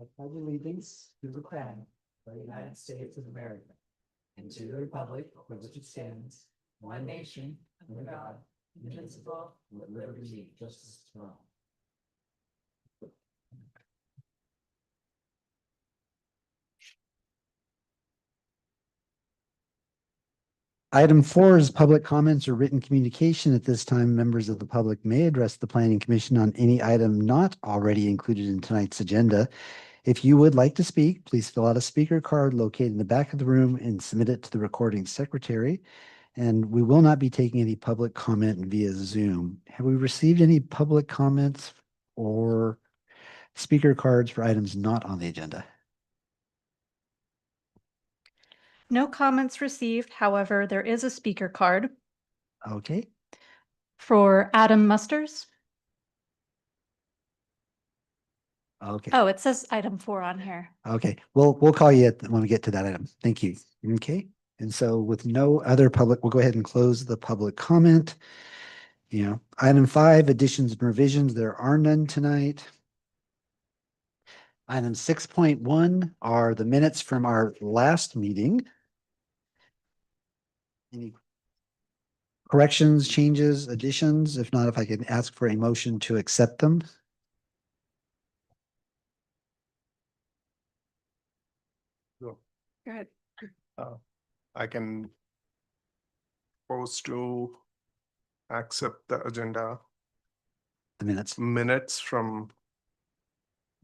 I pledge allegiance to the flag of the United States of America and to the republic for which it stands, one nation, under God, indivisible, with liberty and justice for all. Item 4 is public comments or written communication. At this time, members of the public may address the Planning Commission on any item not already included in tonight's agenda. If you would like to speak, please fill out a speaker card located in the back of the room and submit it to the recording secretary. And we will not be taking any public comment via Zoom. Have we received any public comments or speaker cards for items not on the agenda? No comments received. However, there is a speaker card Okay, for Adam Musters. okay, Oh, it says item 4 on here. okay. We'll call you when we get to that item. Thank you. Okay. And so with no other public, we'll go ahead and close the public comment. Item 5, additions and revisions. There are none tonight. Item 6.1 are the minutes from our last meeting. Any corrections, changes, additions? If not, if I can ask for a motion to accept them. Go. Go ahead. I can propose to accept the agenda The minutes. minutes from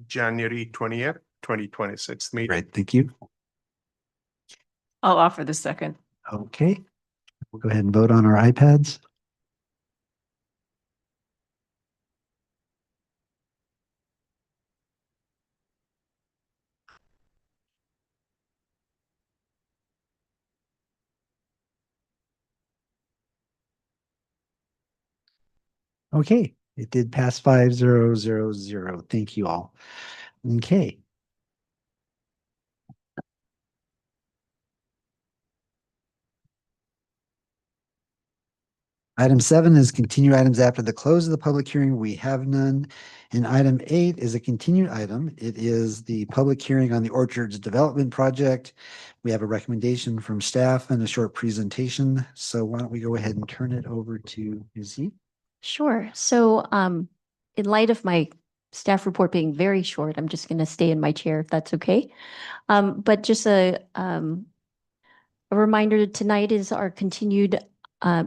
January 20th, 2026 meeting. Great, thank you. I'll offer the second. Okay, we'll go ahead and vote on our iPads. Okay, it did pass 5-0-0-0. Thank you all. Okay. Item 7 is continue items after the close of the public hearing. We have none. And item 8 is a continued item. It is the public hearing on the Orchards Development Project. We have a recommendation from staff and a short presentation. So why don't we go ahead and turn it over to Izzy? Sure. So in light of my staff report being very short, I'm just going to stay in my chair if that's okay. But just a reminder, tonight is our continued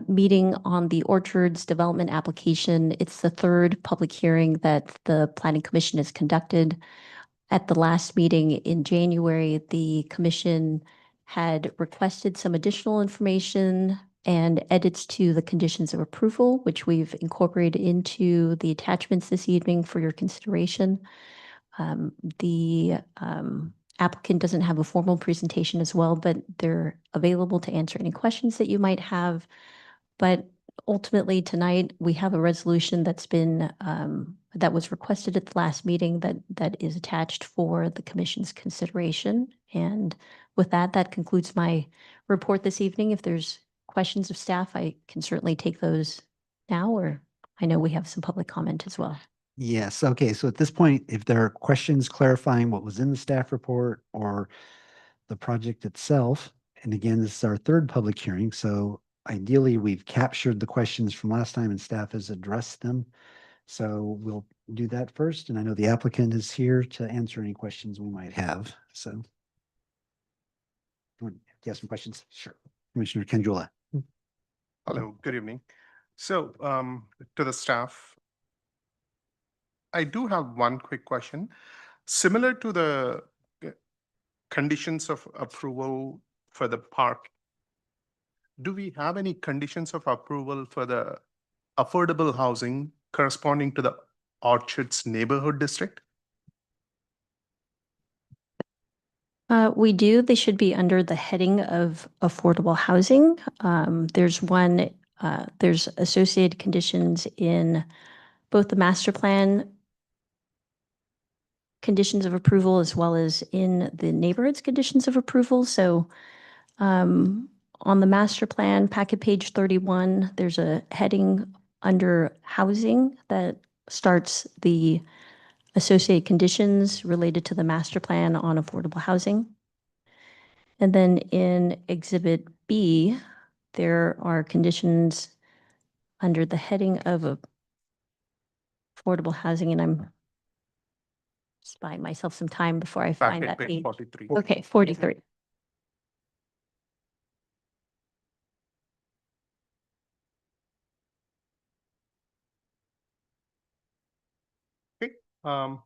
meeting on the Orchards development application. It's the third public hearing that the Planning Commission has conducted. At the last meeting in January, the commission had requested some additional information and edits to the conditions of approval, which we've incorporated into the attachments this evening for your consideration. The applicant doesn't have a formal presentation as well, but they're available to answer any questions that you might have. But ultimately tonight, we have a resolution that's been that was requested at the last meeting that is attached for the commission's consideration. And with that, that concludes my report this evening. If there's questions of staff, I can certainly take those now, or I know we have some public comment as well. Yes, okay, so at this point, if there are questions clarifying what was in the staff report or the project itself, and again, this is our third public hearing, so ideally we've captured the questions from last time and staff has addressed them. So we'll do that first, and I know the applicant is here to answer any questions we might have, so. Do you have some questions? Sure. Commissioner Kanjula. Hello, good evening. So to the staff, I do have one quick question. Similar to the conditions of approval for the park, do we have any conditions of approval for the affordable housing corresponding to the Orchards neighborhood district? We do. They should be under the heading of affordable housing. There's associated conditions in both the master plan conditions of approval as well as in the neighborhood's conditions of approval. So on the master plan packet page 31, there's a heading under housing that starts the associated conditions related to the master plan on affordable housing. And then in Exhibit B, there are conditions under the heading of affordable housing, and I'm just buying myself some time before I find Packet that page page. 43. Okay, 43. Um,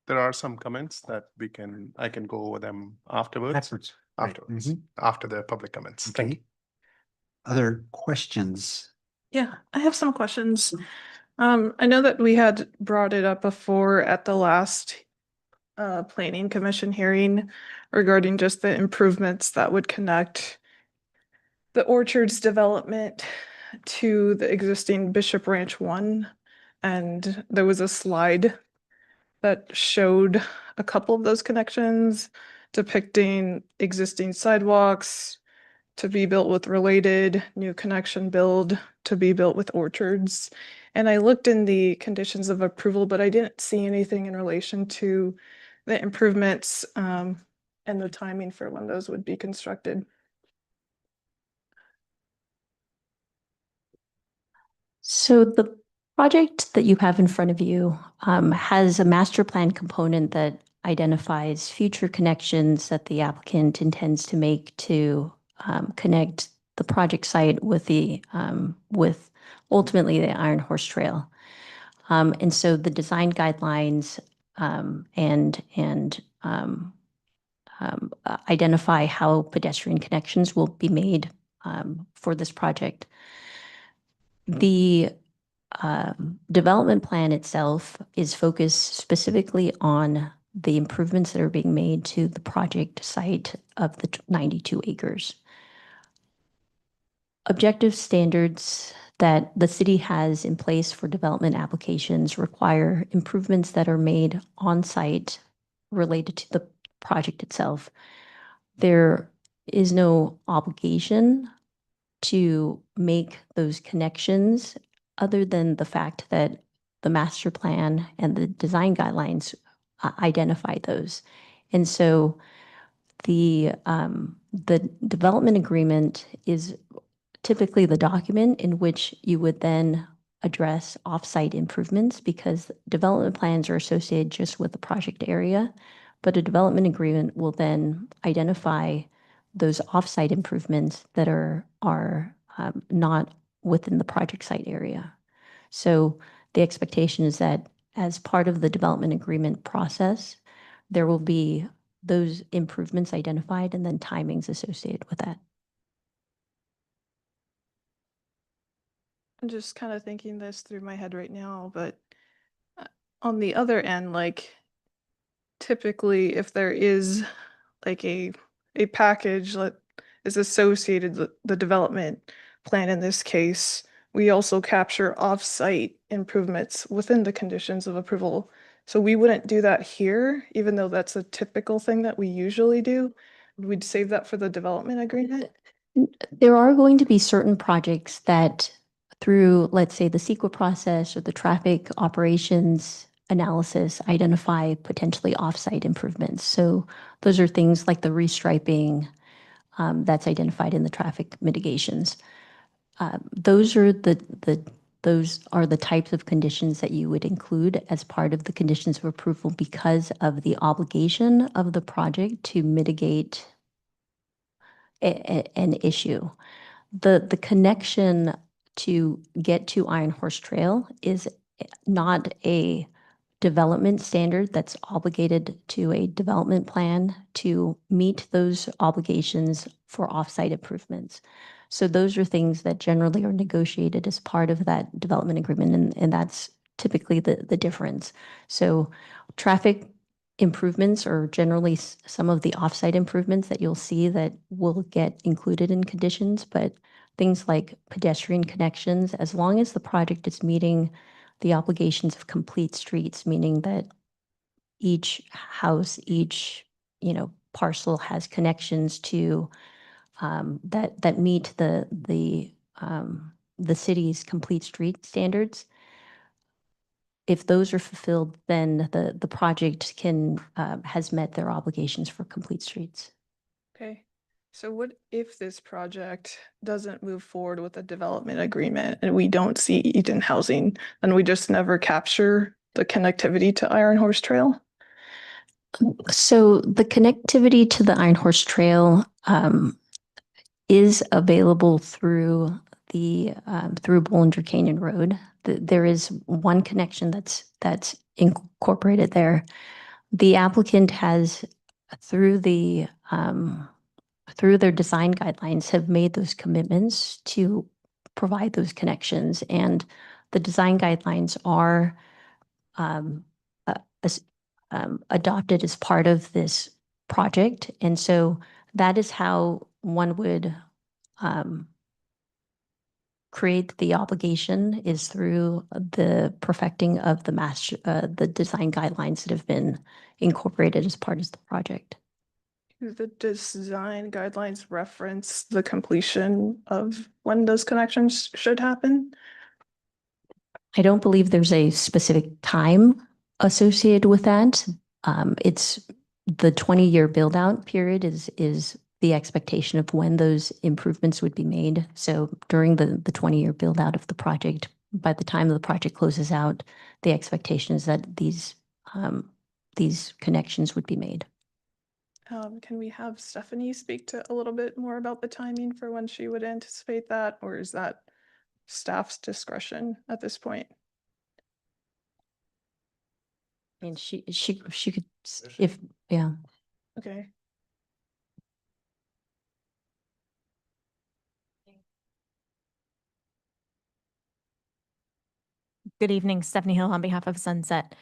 there are some comments that I can go over them afterwards. Afterwards. Right. Afterwards, Mhm. after the public comments. Thank you. Okay. Other questions? Yeah, I have some questions. I know that we had brought it up before at the last planning commission hearing regarding just the improvements that would connect the Orchards development to the existing Bishop Ranch 1. And there was a slide that showed a couple of those connections depicting existing sidewalks to be built with related, new connection build to be built with orchards. And I looked in the conditions of approval, but I didn't see anything in relation to the improvements and the timing for when those would be constructed. So the project that you have in front of you has a master plan component that identifies future connections that the applicant intends to make to connect the project site with with ultimately the Iron Horse Trail. And so the design guidelines identify how pedestrian connections will be made for this project. The development plan itself is focused specifically on the improvements that are being made to the project site of the 92 acres. Objective standards that the city has in place for development applications require improvements that are made on site related to the project itself. There is no obligation to make those connections other than the fact that the master plan and the design guidelines identify those. And so the development agreement is typically the document in which you would then address offsite improvements, because development plans are associated just with the project area, but a development agreement will then identify those offsite improvements that are not within the project site area. So the expectation is that as part of the development agreement process, there will be those improvements identified and then timings associated with that. I'm just kind of thinking this through my head right now, but on the other end, like typically if there is like a package that is associated with the development plan in this case, we also capture off-site improvements within the conditions of approval. So we wouldn't do that here, even though that's a typical thing that we usually do. We'd save that for the development agreement. There are going to be certain projects that through, let's say, the CEQA process or the traffic operations analysis, identify potentially off-site improvements. So those are things like the restriping that's identified in the traffic mitigations. Those are the types of conditions that you would include as part of the conditions of approval because of the obligation of the project to mitigate an issue. The connection to get to Iron Horse Trail is not a development standard that's obligated to a development plan to meet those obligations for offsite improvements. So those are things that generally are negotiated as part of that development agreement, and that's typically the difference. So traffic improvements are generally some of the offsite improvements that you'll see that will get included in conditions, but things like pedestrian connections, as long as the project is meeting the obligations of complete streets, meaning that each house, each, parcel has connections to that meet the city's complete street standards. if those are fulfilled, then the project can, has met their obligations for complete streets. Okay, so what if this project doesn't move forward with a development agreement and we don't see Eaton housing, and we just never capture the connectivity to Iron Horse Trail? So the connectivity to the Iron Horse Trail is available through through Bollinger Canyon Road. There is one connection that's incorporated there. The applicant has, through through their design guidelines, have made those commitments to provide those connections, and the design guidelines are um, adopted as part of this project. And so that is how one would create the obligation, is through the perfecting of the design guidelines that have been incorporated as part of the project. Do the design guidelines reference the completion of when those connections should happen? I don't believe there's a specific time associated with that. It's the 20-year build out period is the expectation of when those improvements would be made. So during the 20-year build out of the project, by the time the project closes out, the expectation is that these connections would be made. Can we have Stephanie speak to a little bit more about the timing for when she would anticipate that, or is that staff's discretion at this point? And she could, if, yeah. Okay. Good evening, Stephanie Hill on behalf of Sunset.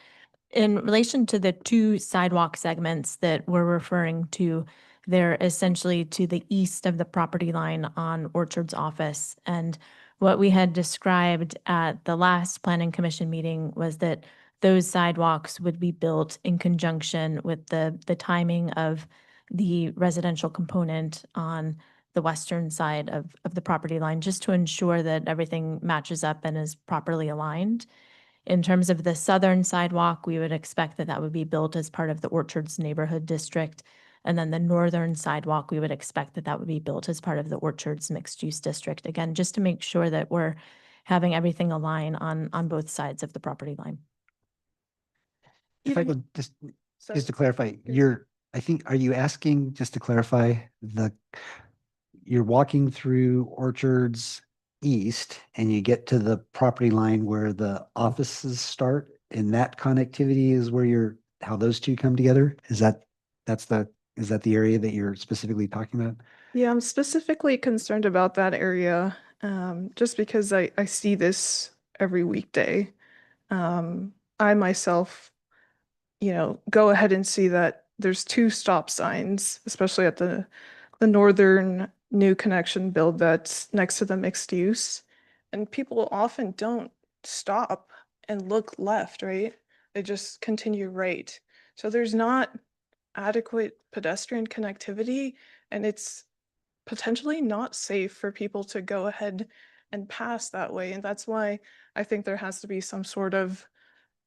In relation to the two sidewalk segments that we're referring to, they're essentially to the east of the property line on Orchard's office. And what we had described at the last Planning Commission meeting was that those sidewalks would be built in conjunction with the timing of the residential component on the western side of the property line, just to ensure that everything matches up and is properly aligned. In terms of the southern sidewalk, we would expect that that would be built as part of the Orchards Neighborhood District. And then the northern sidewalk, we would expect that that would be built as part of the Orchards Mixed Use District. Again, just to make sure that we're having everything align on both sides of the property line. If I Even- could just Sorry. to clarify, Yes. I think, are you asking, just to clarify, you're walking through Orchards East and you get to the property line where the offices start, and that connectivity is where how those two come together? Is that the area that you're specifically talking about? Yeah, I'm specifically concerned about that area, just because I see this every weekday. I myself, go ahead and see that there's two stop signs, especially at the northern new connection build that's next to the mixed use. And people often don't stop and look left, right? They just continue right. So there's not adequate pedestrian connectivity, and it's potentially not safe for people to go ahead and pass that way. And that's why I think there has to be some sort of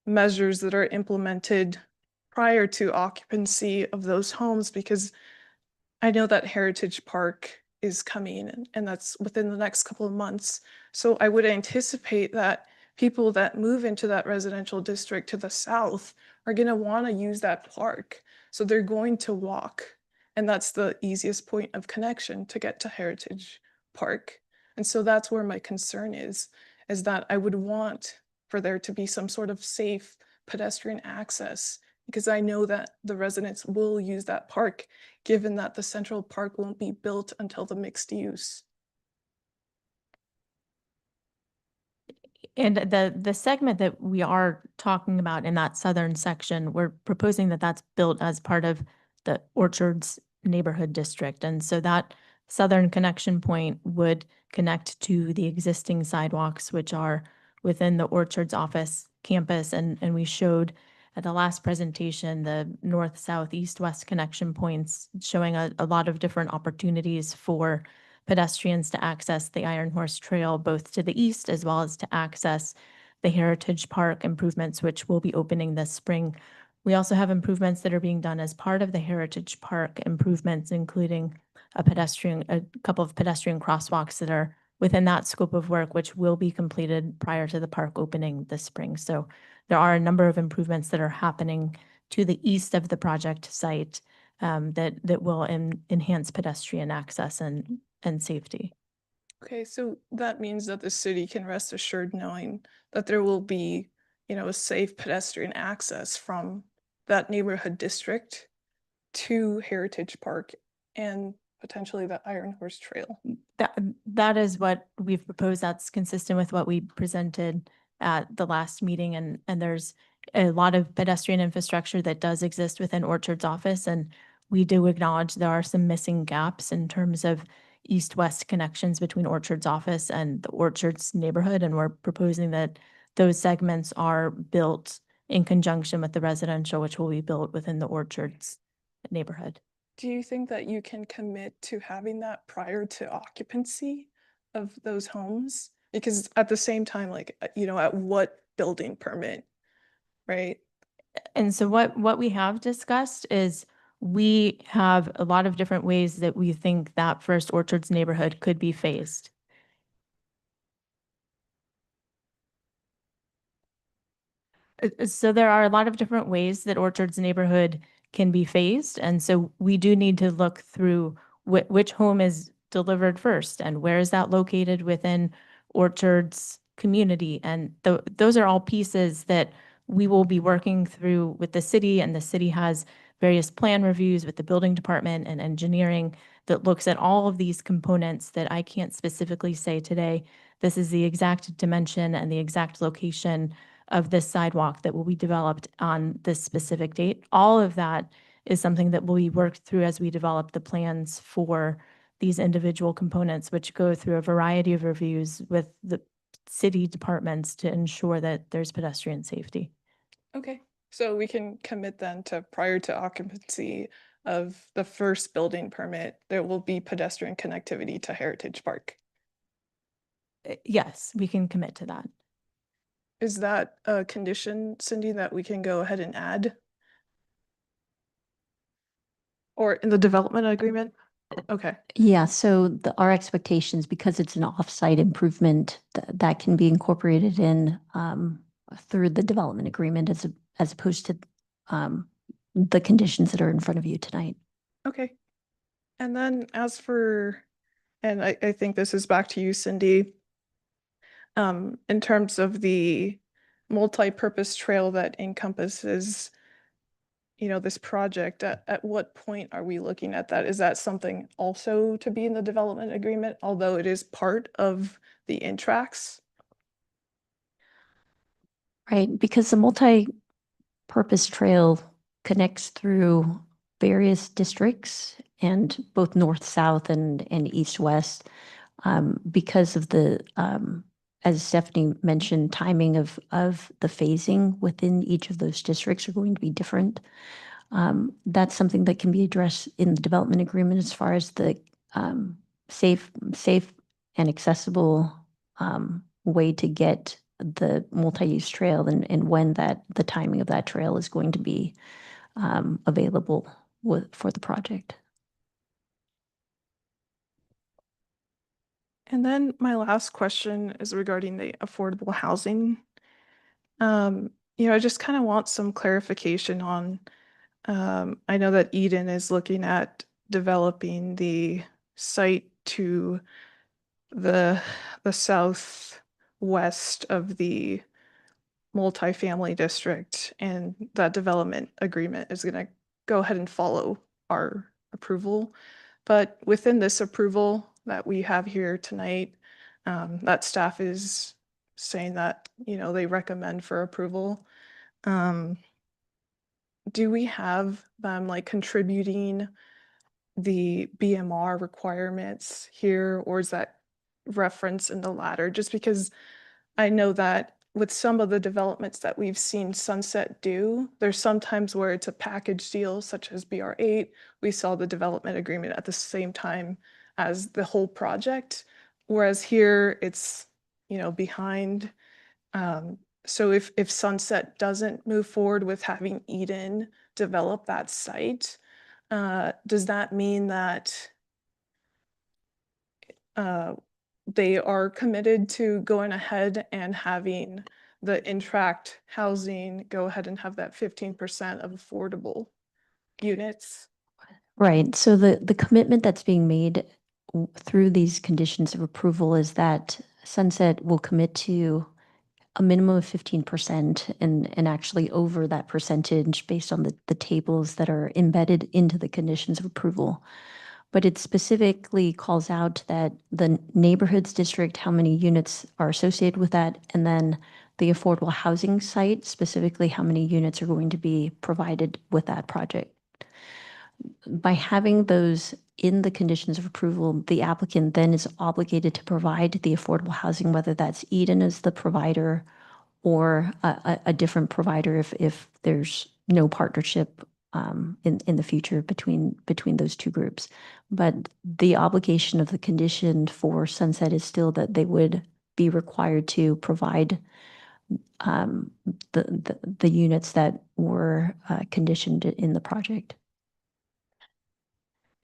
measures that are implemented prior to occupancy of those homes, because I know that Heritage Park is coming and that's within the next couple of months. So I would anticipate that people that move into that residential district to the south are going to want to use that park. So they're going to walk. And that's the easiest point of connection to get to Heritage Park. And so that's where my concern is that I would want for there to be some sort of safe pedestrian access, because I know that the residents will use that park, given that the central park won't be built until the mixed use. And the segment that we are talking about in that southern section, we're proposing that that's built as part of the Orchards Neighborhood District. And so that southern connection point would connect to the existing sidewalks, which are within the Orchards office campus. And we showed at the last presentation the north, south, east, west connection points, showing a lot of different opportunities for pedestrians to access the Iron Horse Trail, both to the east as well as to access the Heritage Park improvements, which will be opening this spring. We also have improvements that are being done as part of the Heritage Park improvements, including a couple of pedestrian crosswalks that are within that scope of work, which will be completed prior to the park opening this spring. So there are a number of improvements that are happening to the east of the project site that will enhance pedestrian access and safety. Okay, so that means that the city can rest assured knowing that there will be, a safe pedestrian access from that neighborhood district to Heritage Park and potentially the Iron Horse Trail. That is what we've proposed. That's consistent with what we presented at the last meeting. And there's a lot of pedestrian infrastructure that does exist within Orchard's office. And we do acknowledge there are some missing gaps in terms of east-west connections between Orchard's office and the Orchard's neighborhood. And we're proposing that those segments are built in conjunction with the residential, which will be built within the Orchard's neighborhood. Do you think that you can commit to having that prior to occupancy of those homes? Because at the same time, at what building permit, right? And so what we have discussed is we have a lot of different ways that we think that First Orchards neighborhood could be phased. So there are a lot of different ways that Orchards neighborhood can be phased. And so we do need to look through which home is delivered first and where is that located within Orchard's community. And those are all pieces that we will be working through with the city, and the city has various plan reviews with the building department and engineering that looks at all of these components that I can't specifically say today. This is the exact dimension and the exact location of this sidewalk that will be developed on this specific date. All of that is something that will be worked through as we develop the plans for these individual components, which go through a variety of reviews with the city departments to ensure that there's pedestrian safety. Okay, so we can commit then to prior to occupancy of the first building permit, there will be pedestrian connectivity to Heritage Park. Yes, we can commit to that. Is that a condition, Cindy, that we can go ahead and add? Or in the development agreement? Okay, Yeah, so our expectations, because it's an off-site improvement, that can be incorporated in through the development agreement as opposed to the conditions that are in front of you tonight. okay. And then as for, and I think this is back to you, Cindy. In terms of the multi-purpose trail that encompasses, this project, at what point are we looking at that? Is that something also to be in the development agreement, although it is part of the Intrax? Right, because the multi-purpose trail connects through various districts and both north, south and east, west, because of the, as Stephanie mentioned, timing of the phasing within each of those districts are going to be different. That's something that can be addressed in the development agreement as far as the safe and accessible way to get the multi-use trail and when the timing of that trail is going to be available for the project. And then my last question is regarding the affordable housing. I just kind of want some clarification on, I know that Eden is looking at developing the site to the southwest of the multifamily district, and that development agreement is going to go ahead and follow our approval. But within this approval that we have here tonight, that staff is saying that, they recommend for approval. Do we have them contributing the BMR requirements here, or is that reference in the latter? Just because I know that with some of the developments that we've seen Sunset do, there's sometimes where it's a package deal, such as BR8. We saw the development agreement at the same time as the whole project, whereas here it's, behind. so if Sunset doesn't move forward with having Eden develop that site, does that mean that they are committed to going ahead and having the Intract housing go ahead and have that 15% of affordable units? Right. So the commitment that's being made through these conditions of approval is that Sunset will commit to a minimum of 15% and actually over that percentage based on the tables that are embedded into the conditions of approval. But it specifically calls out that the neighborhoods district, how many units are associated with that, and then the affordable housing site, specifically how many units are going to be provided with that project. By having those in the conditions of approval, the applicant then is obligated to provide the affordable housing, whether that's Eden as the provider or a different provider if there's no partnership in the future between those two groups. But the obligation of the condition for Sunset is still that they would be required to provide the units that were conditioned in the project.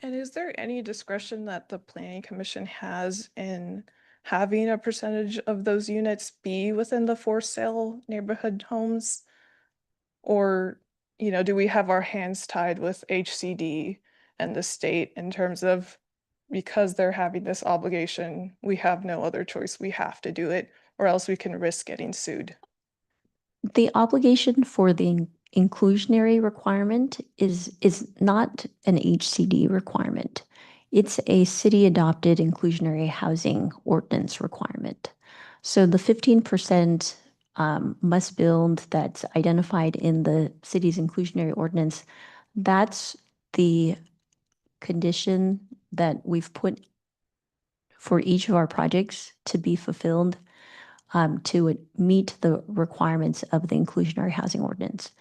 And is there any discretion that the planning commission has in having a percentage of those units be within the for sale neighborhood homes? Or, do we have our hands tied with HCD and the state in terms of, because they're having this obligation, we have no other choice, we have to do it, or else we can risk getting sued? The obligation for the inclusionary requirement is not an HCD requirement. It's a city-adopted inclusionary housing ordinance requirement. So the 15% must build that's identified in the city's inclusionary ordinance, that's the condition that we've put for each of our projects to be fulfilled to meet the requirements of the inclusionary housing ordinance.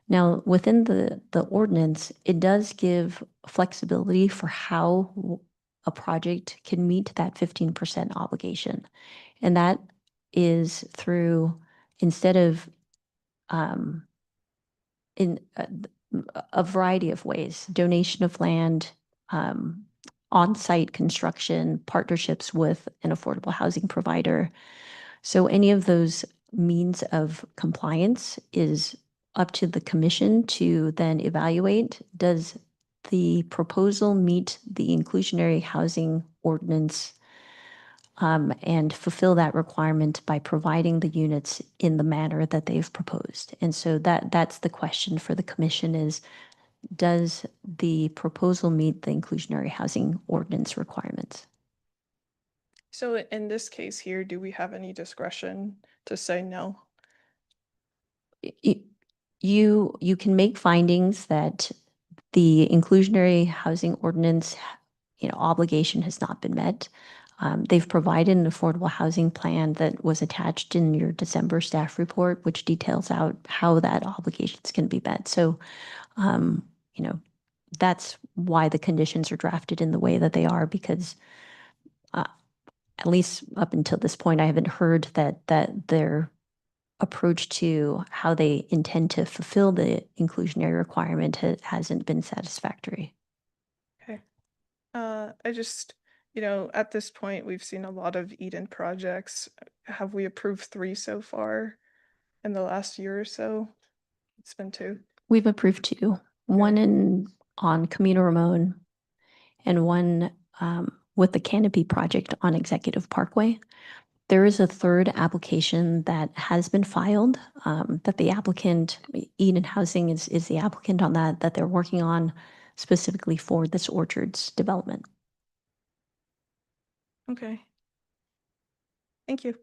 Now, within the ordinance, it does give flexibility for how a project can meet that 15% obligation. And that is through, instead of in a variety of ways, donation of land, on-site construction, partnerships with an affordable housing provider. So any of those means of compliance is up to the commission to then evaluate. Does the proposal meet the inclusionary housing ordinance and fulfill that requirement by providing the units in the manner that they've proposed? And so that's the question for the commission is, does the proposal meet the inclusionary housing ordinance requirements? So in this case here, do we have any discretion to say no? You can make findings that the inclusionary housing ordinance, obligation has not been met. They've provided an affordable housing plan that was attached in your December staff report, which details out how that obligations can be met. So, that's why the conditions are drafted in the way that they are, because at least up until this point, I haven't heard that their approach to how they intend to fulfill the inclusionary requirement hasn't been satisfactory. Okay. I just, at this point, we've seen a lot of Eden projects. Have we approved 3 so far in the last year or so? It's been 2. We've approved 2, one on Camino Ramon and one with the Canopy project on Executive Parkway. There is a third application that has been filed that the applicant, Eden Housing is the applicant on that they're working on specifically for this Orchards development. Okay. Thank you.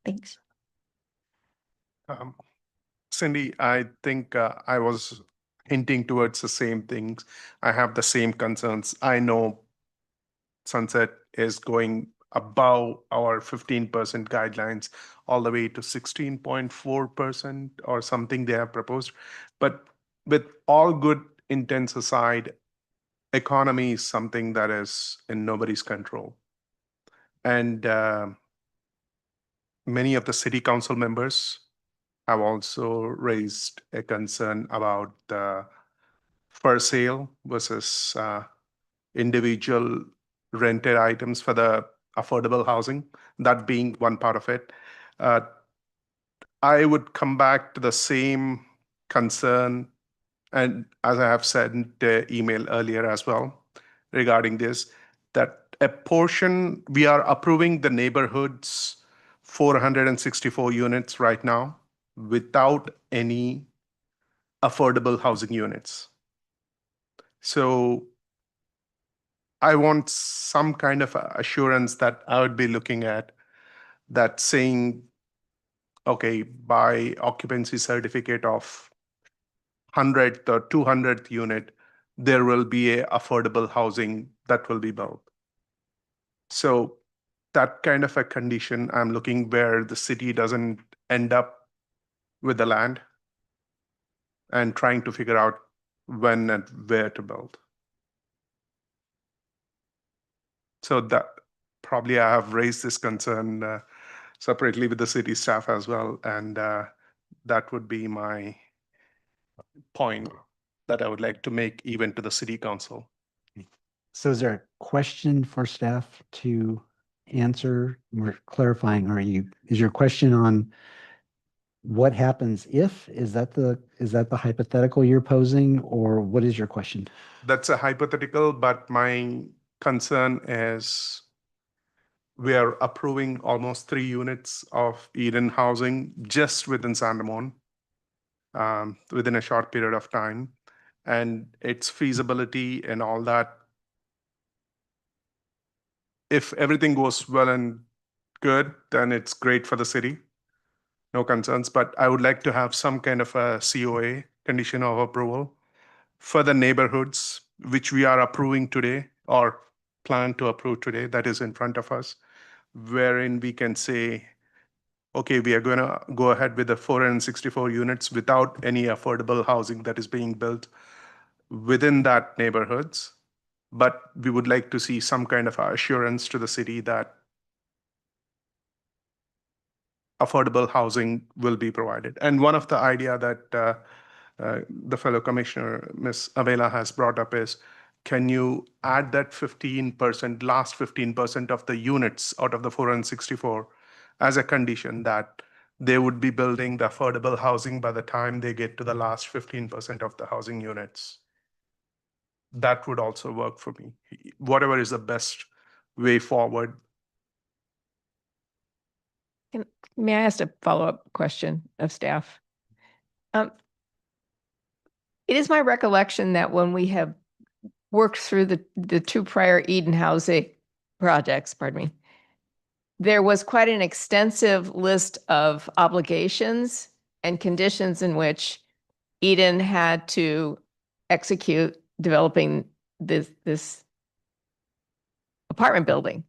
Thanks. Cindy, I think I was hinting towards the same things. I have the same concerns. I know Sunset is going above our 15% guidelines all the way to 16.4% or something they have proposed. But with all good intents aside, economy is something that is in nobody's control. And many of the city council members have also raised a concern about the for sale versus individual rented items for the affordable housing, that being one part of it. I would come back to the same concern, and as I have said in the email earlier as well regarding this, that a portion, we are approving the neighborhoods 464 units right now without any affordable housing units. So I want some kind of assurance that I would be looking at, that saying, okay, by occupancy certificate of 100th or 200th unit, there will be a affordable housing that will be built. So that kind of a condition I'm looking, where the city doesn't end up with the land and trying to figure out when and where to build. So that probably I have raised this concern separately with the city staff as well, and that would be my point that I would like to make even to the city council. So is there a question for staff to answer? We're clarifying, is your question on what happens if, is that the hypothetical you're posing, or what is your question? That's a hypothetical, but my concern is we are approving almost 3 units of Eden housing just within San Ramon within a short period of time, and its feasibility and all that. If everything goes well and good, then it's great for the city. No concerns, but I would like to have some kind of a COA, condition of approval, for the neighborhoods, which we are approving today or plan to approve today, that is in front of us, wherein we can say, okay, we are going to go ahead with the 464 units without any affordable housing that is being built within that neighborhoods. But we would like to see some kind of assurance to the city that affordable housing will be provided. And one of the idea that the fellow commissioner, Ms. Avela, has brought up is, can you add that 15%, last 15% of the units out of the 464 as a condition that they would be building the affordable housing by the time they get to the last 15% of the housing units? That would also work for me. Whatever is the best way forward. May I ask a follow-up question of staff? It is my recollection that when we have worked through the 2 prior Eden housing projects, pardon me, there was quite an extensive list of obligations and conditions in which Eden had to execute developing this apartment building.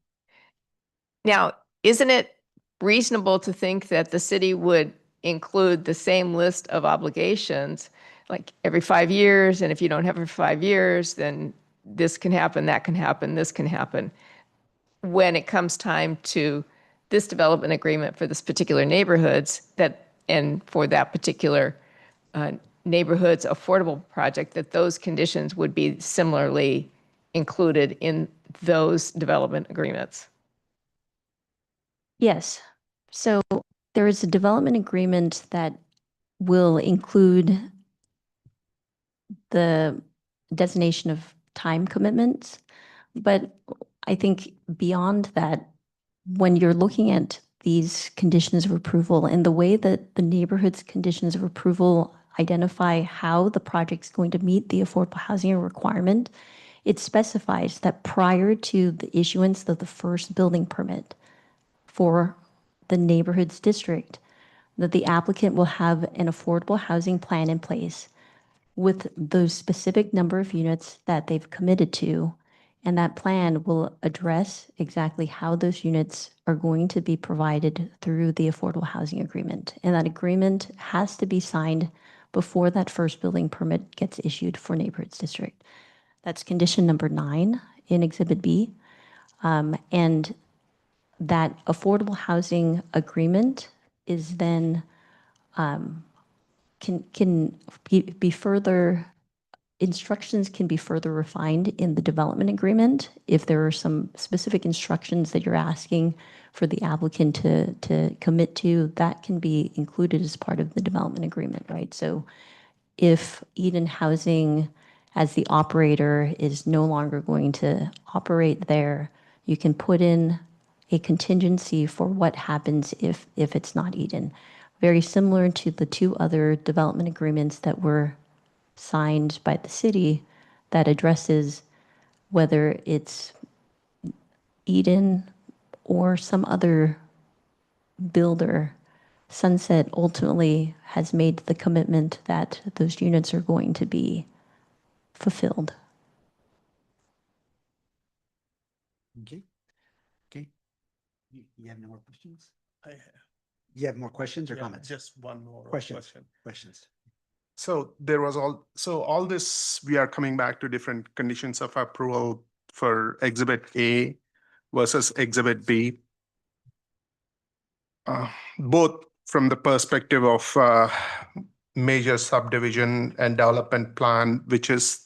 Now, isn't it reasonable to think that the city would include the same list of obligations, like every 5 years, and if you don't have it for 5 years, then this can happen, that can happen, this can happen, when it comes time to this development agreement for this particular neighborhoods, that, and for that particular neighborhood's affordable project, that those conditions would be similarly included in those development agreements? Yes. So there is a development agreement that will include the designation of time commitments. But I think beyond that, when you're looking at these conditions of approval and the way that the neighborhood's conditions of approval identify how the project's going to meet the affordable housing requirement, it specifies that prior to the issuance of the first building permit for the neighborhood's district, that the applicant will have an affordable housing plan in place with those specific number of units that they've committed to. And that plan will address exactly how those units are going to be provided through the affordable housing agreement. And that agreement has to be signed before that first building permit gets issued for neighborhoods district. That's condition number 9 in Exhibit B. And that affordable housing agreement is then can be further, instructions can be further refined in the development agreement. If there are some specific instructions that you're asking for the applicant to commit to, that can be included as part of the development agreement, right? So if Eden Housing as the operator is no longer going to operate there, you can put in a contingency for what happens if it's not Eden. Very similar to the two other development agreements that were signed by the city that addresses whether it's Eden or some other builder. Sunset ultimately has made the commitment that those units are going to be fulfilled. Okay. Okay. You have no more questions? You have more questions or comments? Just one more Questions. question. Questions. So there was all this, we are coming back to different conditions of approval for Exhibit A versus Exhibit B. Both from the perspective of major subdivision and development plan, which is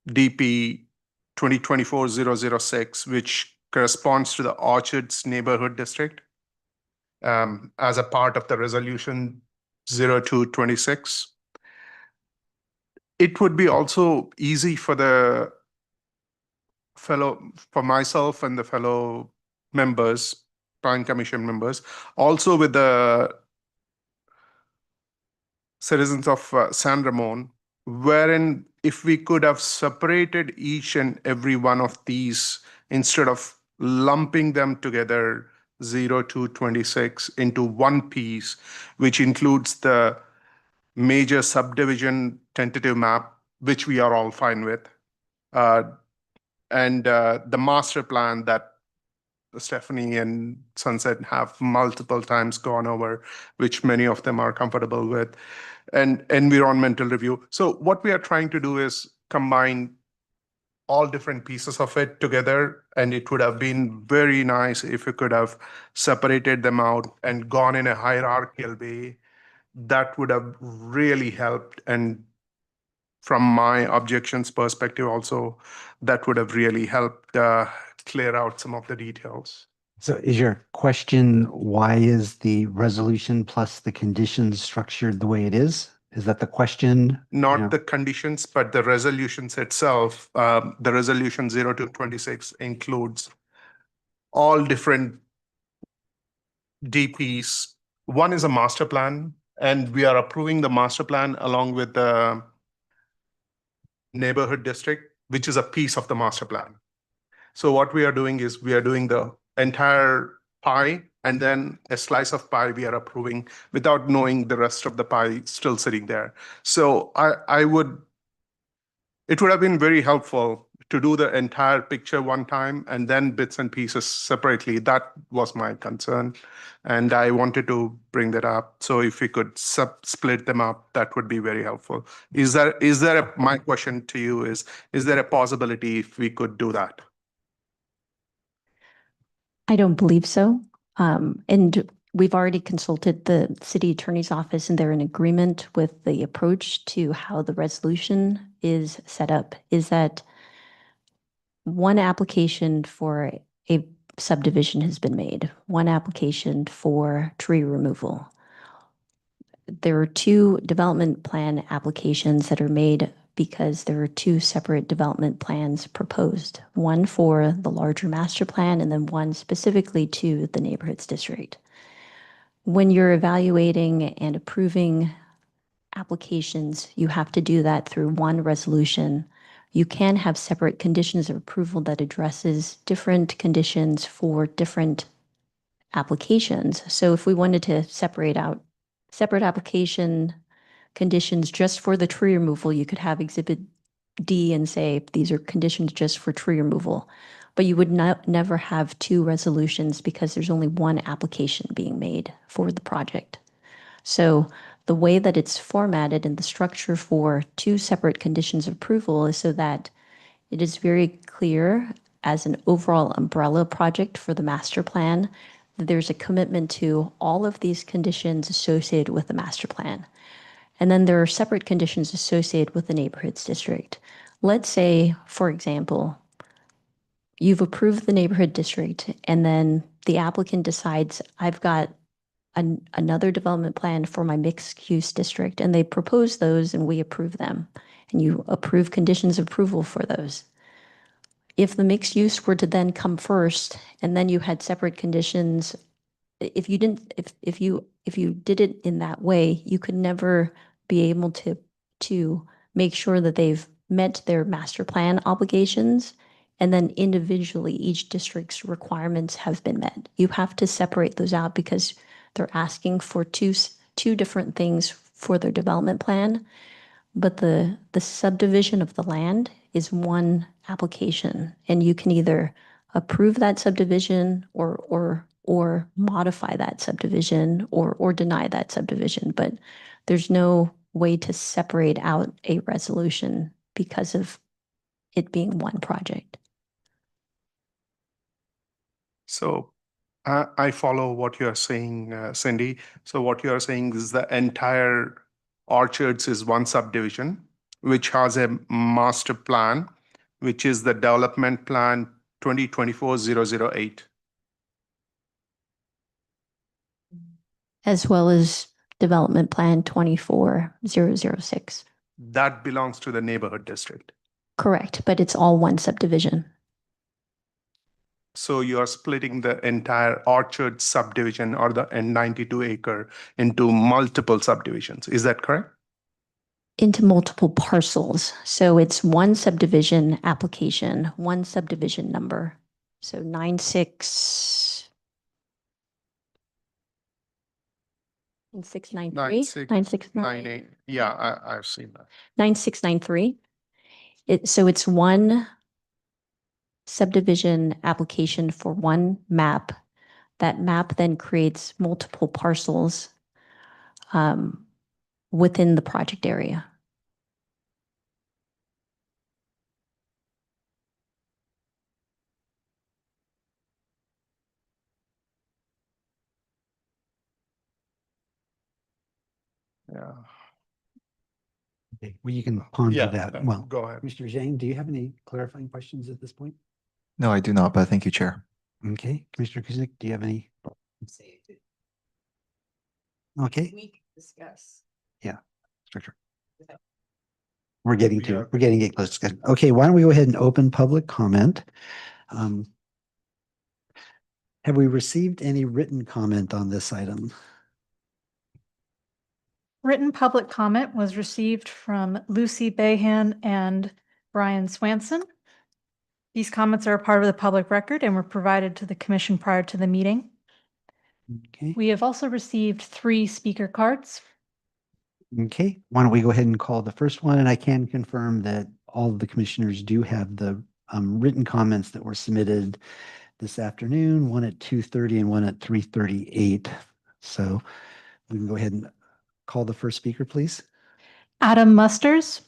DP 2024-006, which corresponds to the Orchards Neighborhood District as a part of the resolution 0226. It would be also easy for for myself and the fellow members, Plan Commission members, also with the citizens of San Ramon, wherein if we could have separated each and every one of these instead of lumping them together 0226 into one piece, which includes the major subdivision tentative map, which we are all fine with, and the master plan that Stephanie and Sunset have multiple times gone over, which many of them are comfortable with, and environmental review. So what we are trying to do is combine all different pieces of it together, and it would have been very nice if we could have separated them out and gone in a hierarchical way. That would have really helped, and from my objections perspective also, that would have really helped clear out some of the details. So is your question, why is the resolution plus the conditions structured the way it is? Is that the question? Not Yeah. the conditions, but the resolutions itself. The resolution 0226 includes all different DPs. One is a master plan, and we are approving the master plan along with the neighborhood district, which is a piece of the master plan. So what we are doing is we are doing the entire pie, and then a slice of pie we are approving without knowing the rest of the pie still sitting there. So it would have been very helpful to do the entire picture one time and then bits and pieces separately. That was my concern, and I wanted to bring that up. So if we could split them up, that would be very helpful. My question to you is there a possibility if we could do that? I don't believe so. And we've already consulted the city attorney's office, and they're in agreement with the approach to how the resolution is set up, is that one application for a subdivision has been made, one application for tree removal. There are two development plan applications that are made because there are two separate development plans proposed, one for the larger master plan and then one specifically to the neighborhoods district. When you're evaluating and approving applications, you have to do that through one resolution. You can have separate conditions of approval that addresses different conditions for different applications. So if we wanted to separate out separate application conditions just for the tree removal, you could have Exhibit D and say, these are conditions just for tree removal. But you would never have two resolutions because there's only one application being made for the project. So the way that it's formatted and the structure for two separate conditions of approval is so that it is very clear as an overall umbrella project for the master plan there's a commitment to all of these conditions associated with the master plan. And then there are separate conditions associated with the neighborhoods district. Let's say, for example, you've approved the neighborhood district and then the applicant decides, I've got another development plan for my mixed use district, and they propose those and we approve them. And you approve conditions of approval for those. If the mixed use were to then come first and then you had separate conditions, if you did it in that way, you could never be able to make sure that they've met their master plan obligations, and then individually each district's requirements have been met. You have to separate those out because they're asking for two different things for their development plan. But the subdivision of the land is one application, and you can either approve that subdivision or modify that subdivision or deny that subdivision. But there's no way to separate out a resolution because of it being one project. So I follow what you're saying, Cindy. So what you're saying is the entire Orchards is one subdivision, which has a master plan, which is the development plan 2024-008. As well as development plan 24006. That belongs to the neighborhood district. Correct, but it's all one subdivision. So you are splitting the entire Orchard subdivision or the 92 acre into multiple subdivisions. Is that correct? Into multiple parcels. So it's one subdivision application, one subdivision number. So 9693. 98. Yeah, I've seen that. 9693. So it's one subdivision application for one map. That map then creates multiple parcels within the project area. Yeah. Okay, well, you can ponder that. Well, Go ahead. Mr. Zhang, do you have any clarifying questions at this point? No, I do not, but thank you, Chair. Okay, Commissioner Kuzic, do you have any? Okay, We discuss. Structure. We're getting close to. Okay, why don't we go ahead and open public comment? Have we received any written comment on this item? Written public comment was received from Lucy Bahan and Brian Swanson. These comments are a part of the public record and were provided to the commission prior to the meeting. Okay, We have also received 3 speaker cards. okay, why don't we go ahead and call the first one? And I can confirm that all of the commissioners do have the written comments that were submitted this afternoon, one at 2:30 and one at 3:38. So we can go ahead and call the first speaker, please. Adam Musters.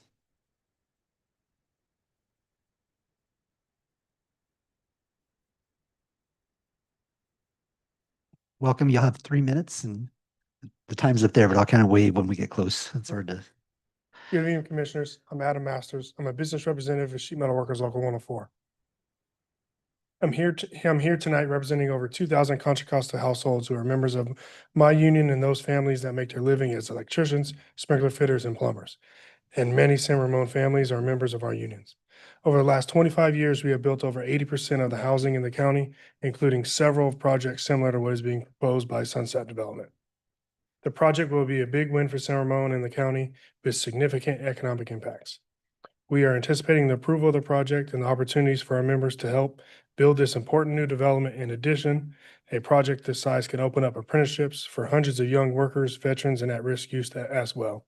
Welcome. You'll have 3 minutes and the time's up there, but I'll kind of wave when we get close. It's hard to. Good evening, Commissioners. I'm Adam Masters. I'm a business representative of Sheet Metal Workers Local 104. I'm here tonight representing over 2,000 Contra Costa households who are members of my union and those families that make their living as electricians, sprinkler fitters, and plumbers. And many San Ramon families are members of our unions. Over the last 25 years, we have built over 80% of the housing in the county, including several projects similar to what is being proposed by Sunset Development. The project will be a big win for San Ramon and the county with significant economic impacts. We are anticipating the approval of the project and the opportunities for our members to help build this important new development. In addition, a project this size can open up apprenticeships for hundreds of young workers, veterans, and at-risk youth as well.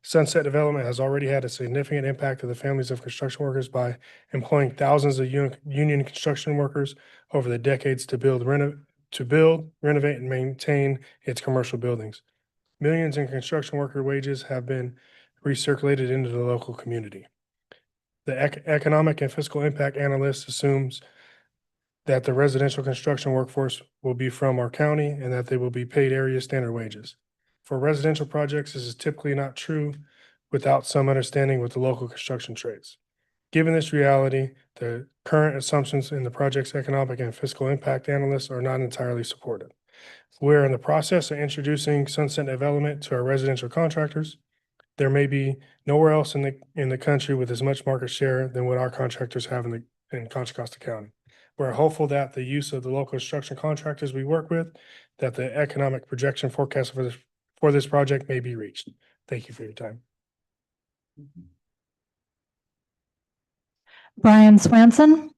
Sunset Development has already had a significant impact to the families of construction workers by employing thousands of union construction workers over the decades to build, renovate, and maintain its commercial buildings. Millions in construction worker wages have been recirculated into the local community. The economic and fiscal impact analyst assumes that the residential construction workforce will be from our county and that they will be paid area standard wages. For residential projects, this is typically not true without some understanding with the local construction trades. Given this reality, the current assumptions in the project's economic and fiscal impact analysts are not entirely supported. We're in the process of introducing sunset development to our residential contractors. There may be nowhere else in the country with as much market share than what our contractors have in Contra Costa County. We're hopeful that the use of the local construction contractors we work with, that the economic projection forecast for this project may be reached. Thank you for your time. Brian Swanson.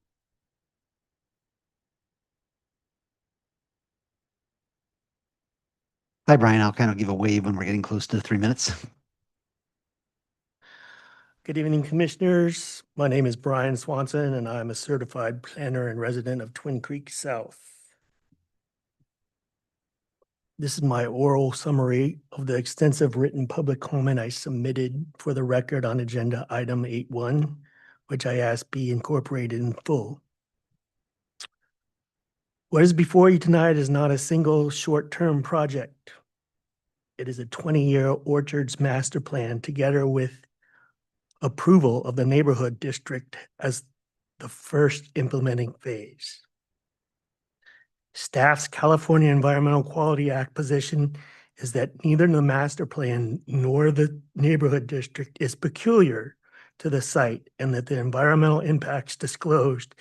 Hi, Brian. I'll kind of give a wave when we're getting close to 3 minutes. Good evening, Commissioners. My name is Brian Swanson, and I'm a certified planner and resident of Twin Creek South. This is my oral summary of the extensive written public comment I submitted for the record on agenda item 8.1, which I ask be incorporated in full. What is before you tonight is not a single short-term project. It is a 20-year Orchards master plan together with approval of the neighborhood district as the first implementing phase. Staff's California Environmental Quality Act position is that neither the master plan nor the neighborhood district is peculiar to the site, and that the environmental impacts disclosed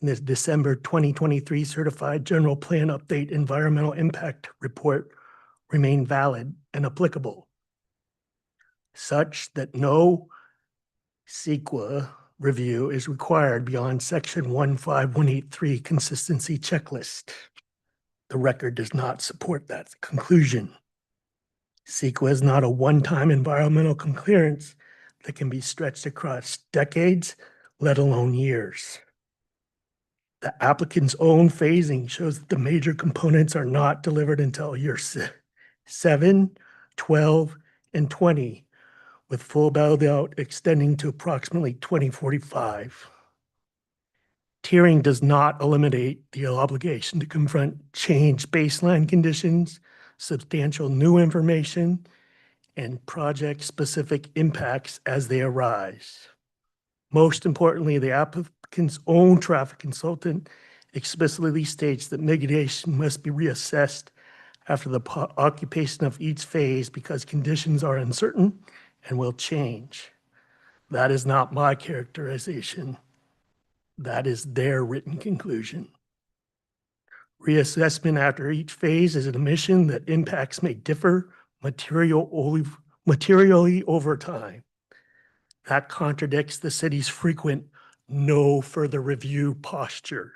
in the December 2023 Certified General Plan Update Environmental Impact Report remain valid and applicable, such that no CEQA review is required beyond Section 15183 consistency checklist. The record does not support that conclusion. CEQA is not a one-time environmental clearance that can be stretched across decades, let alone years. The applicant's own phasing shows that the major components are not delivered until year 7, 12, and 20, with full build-out extending to approximately 2045. Tiering does not eliminate the obligation to confront changed baseline conditions, substantial new information, and project-specific impacts as they arise. Most importantly, the applicant's own traffic consultant explicitly states that mitigation must be reassessed after the occupation of each phase because conditions are uncertain and will change. That is not my characterization. That is their written conclusion. Reassessment after each phase is an admission that impacts may differ materially over time. That contradicts the city's frequent no further review posture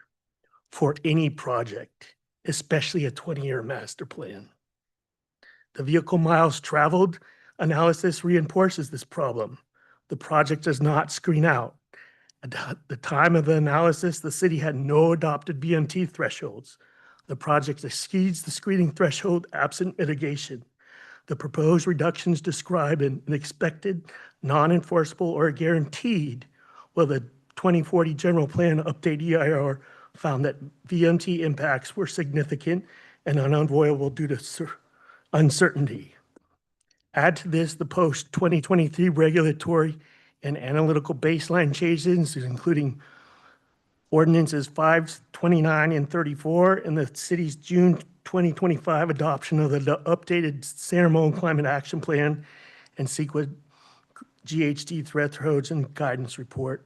for any project, especially a 20-year master plan. The vehicle miles traveled analysis reinforces this problem. The project does not screen out. At the time of the analysis, the city had no adopted VMT thresholds. The project exceeds the screening threshold absent mitigation. The proposed reductions describe an expected, non-enforceable, or guaranteed, while the 2040 General Plan Update EIR found that VMT impacts were significant and unavoidable due to uncertainty. Add to this the post-2023 regulatory and analytical baseline changes, including ordinances 529 and 34 and the city's June 2025 adoption of the updated San Ramon Climate Action Plan and CEQA GHG thresholds and guidance report,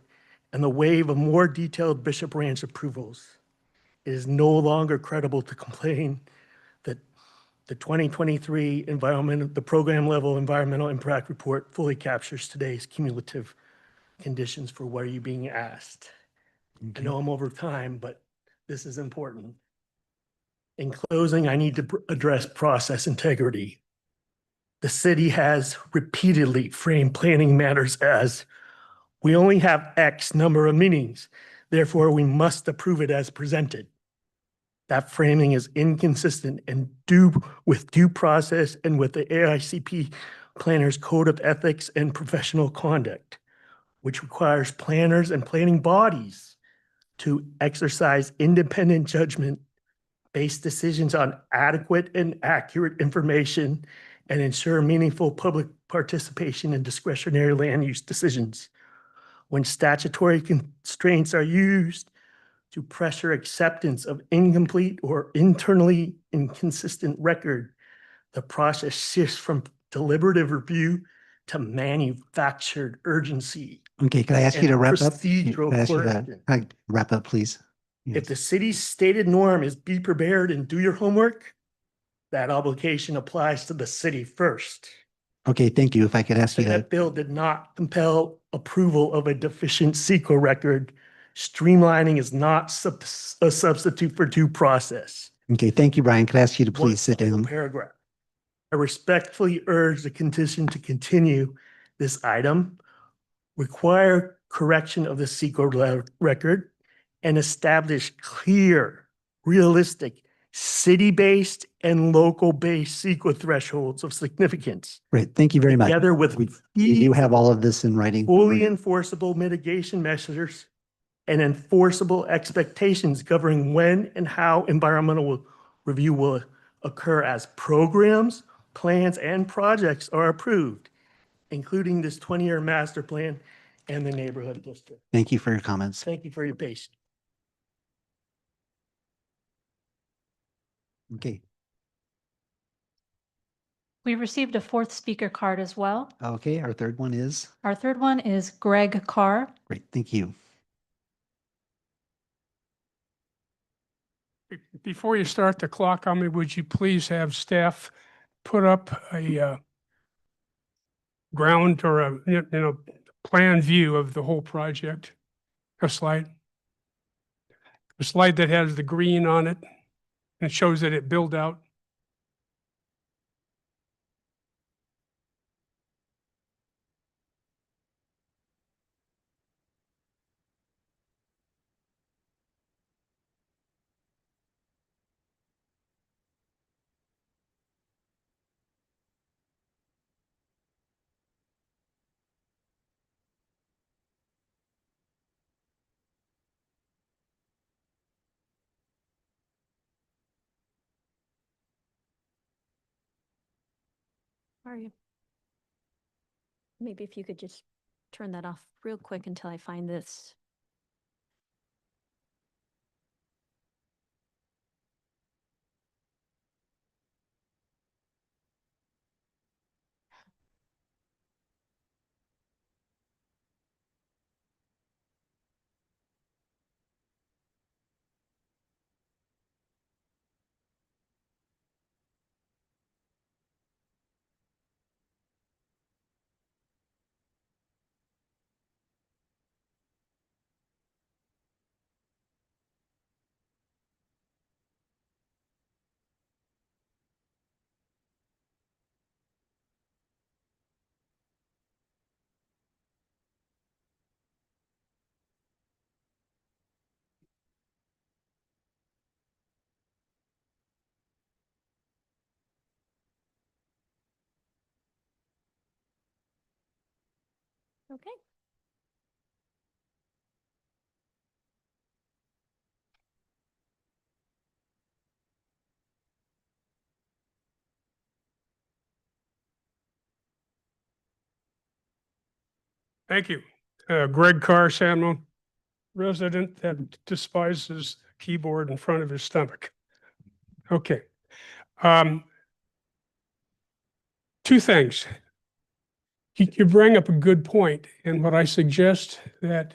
and the wave of more detailed Bishop Ranch approvals. It is no longer credible to complain that the 2023 the program level environmental impact report fully captures today's cumulative conditions for what are you being asked. I know I'm over time, but this is important. In closing, I need to address process integrity. The city has repeatedly framed planning matters as, we only have X number of meetings, therefore we must approve it as presented. That framing is inconsistent and with due process and with the AICP Planner's Code of Ethics and Professional Conduct, which requires planners and planning bodies to exercise independent judgment, based decisions on adequate and accurate information, and ensure meaningful public participation in discretionary land use decisions. When statutory constraints are used to pressure acceptance of incomplete or internally inconsistent record, the process shifts from deliberative review to manufactured urgency. Okay, can I ask you and to wrap up? procedural Can I ask you to coercion. can I wrap up, please? If the city's stated norm is be prepared and do your homework, that obligation applies to the city first. Okay, thank you. If I could ask you to, Senate bill did not compel approval of a deficient CEQA record. Streamlining is not a substitute for due process. okay, thank you, Brian. Could I ask you to One please sit single down? Paragraph. I respectfully urge the condition to continue this item, require correction of the CEQA record, and establish clear, realistic, city-based and local-based CEQA thresholds of significance. Great, thank you very much. Together with We do have all of this in writing. fully enforceable mitigation measures and enforceable expectations governing when and how environmental review will occur as programs, plans, and projects are approved, including this 20-year master plan and the neighborhood district. Thank you for your comments. Thank you for your patience. Okay, We received a fourth speaker card as well. okay, our third one is, Our third one is Greg Carr. great, thank you. Before you start the clock on me, would you please have staff put up a ground or a plan view of the whole project? A slide that has the green on it and shows that it built out. How are you? Maybe if you could just turn that off real quick until I find this. Okay. Thank you. Greg Carr, San Ramon resident that despises keyboard in front of his stomach. Okay. Two things. You bring up a good point, and what I suggest that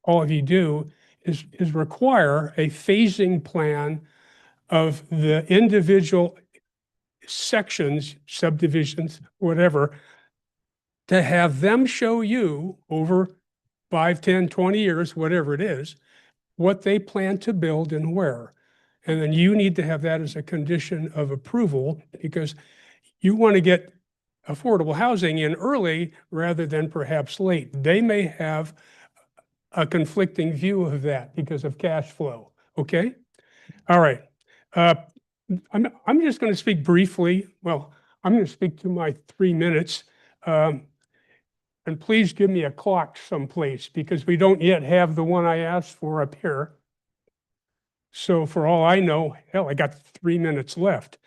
all of you do is require a phasing plan of the individual sections, subdivisions, whatever, to have them show you over 5, 10, 20 years, whatever it is, what they plan to build and where. And then you need to have that as a condition of approval because you want to get affordable housing in early rather than perhaps late. They may have a conflicting view of that because of cash flow. Okay? All right. I'm just going to speak briefly. Well, I'm going to speak to my 3 minutes. And please give me a clock someplace because we don't yet have the one I asked for up here. So for all I know, hell, I got 3 minutes left.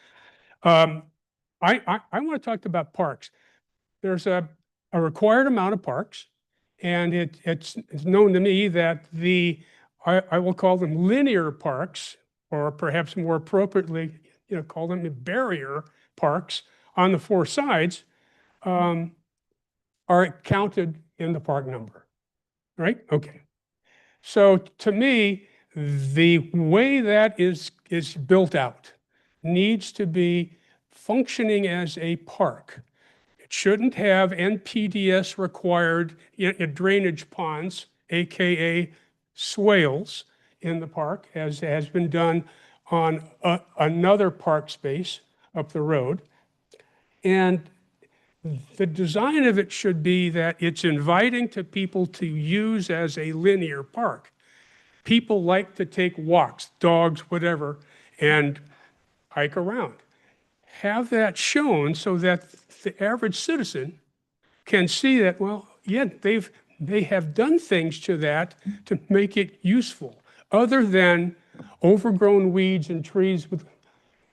I want to talk about parks. There's a required amount of parks, and it's known to me that I will call them linear parks, or perhaps more appropriately, call them the barrier parks on the 4 sides, are counted in the park number, right? Okay. So to me, the way that is built out needs to be functioning as a park. It shouldn't have NPDES required drainage ponds, AKA swales, in the park, as has been done on another park space up the road. And the design of it should be that it's inviting to people to use as a linear park. People like to take walks, dogs, whatever, and hike around. Have that shown so that the average citizen can see that, well, yeah, they have done things to that to make it useful, other than overgrown weeds and trees with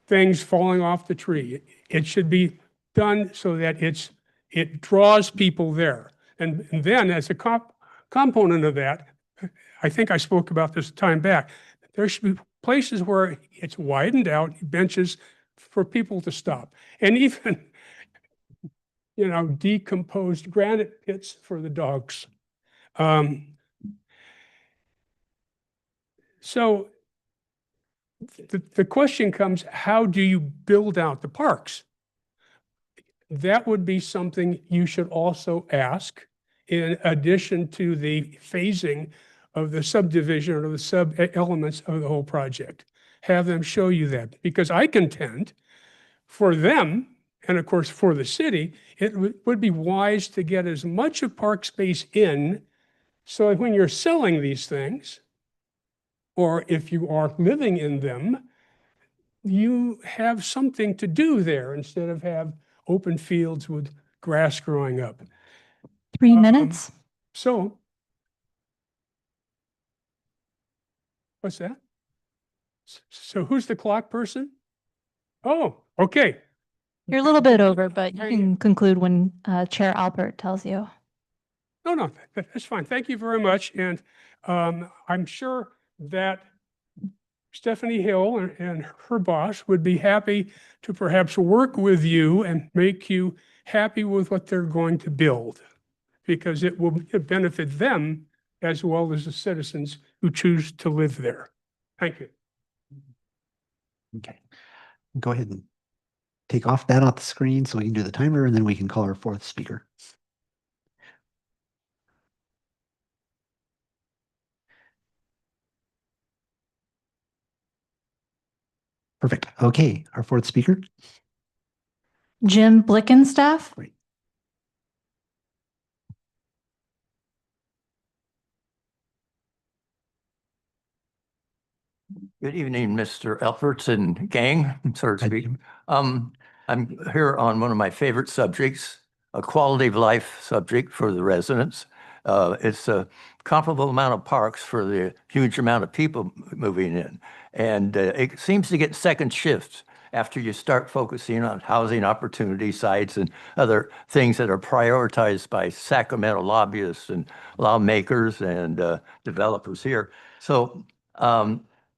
things falling off the tree. It should be done so that it draws people there. And then as a component of that, I think I spoke about this time back, there should be places where it's widened out, benches for people to stop. And even, decomposed granite pits for the dogs. So the question comes, how do you build out the parks? That would be something you should also ask in addition to the phasing of the subdivision or the sub-elements of the whole project. Have them show you that, because I contend for them, and of course for the city, it would be wise to get as much of park space in so that when you're selling these things, or if you are living in them, you have something to do there instead of have open fields with grass growing up. 3 minutes. So, what's that? So who's the clock person? Oh, okay. You're a little bit over, but you can conclude when Chair Albert tells you. No, that's fine. Thank you very much. And I'm sure that Stephanie Hill and her boss would be happy to perhaps work with you and make you happy with what they're going to build, because it will benefit them as well as the citizens who choose to live there. Thank you. Okay. Go ahead and take off the screen so we can do the timer, and then we can call our 4th speaker. Perfect. Okay, our 4th speaker. Jim Blickenstaff. Great. Good evening, Mr. Elferts and gang, so to speak. I'm here on one of my favorite subjects, a quality of life subject for the residents. It's a comparable amount of parks for the huge amount of people moving in. And it seems to get second shifts after you start focusing on housing opportunity sites and other things that are prioritized by Sacramento lobbyists and lawmakers and developers here. So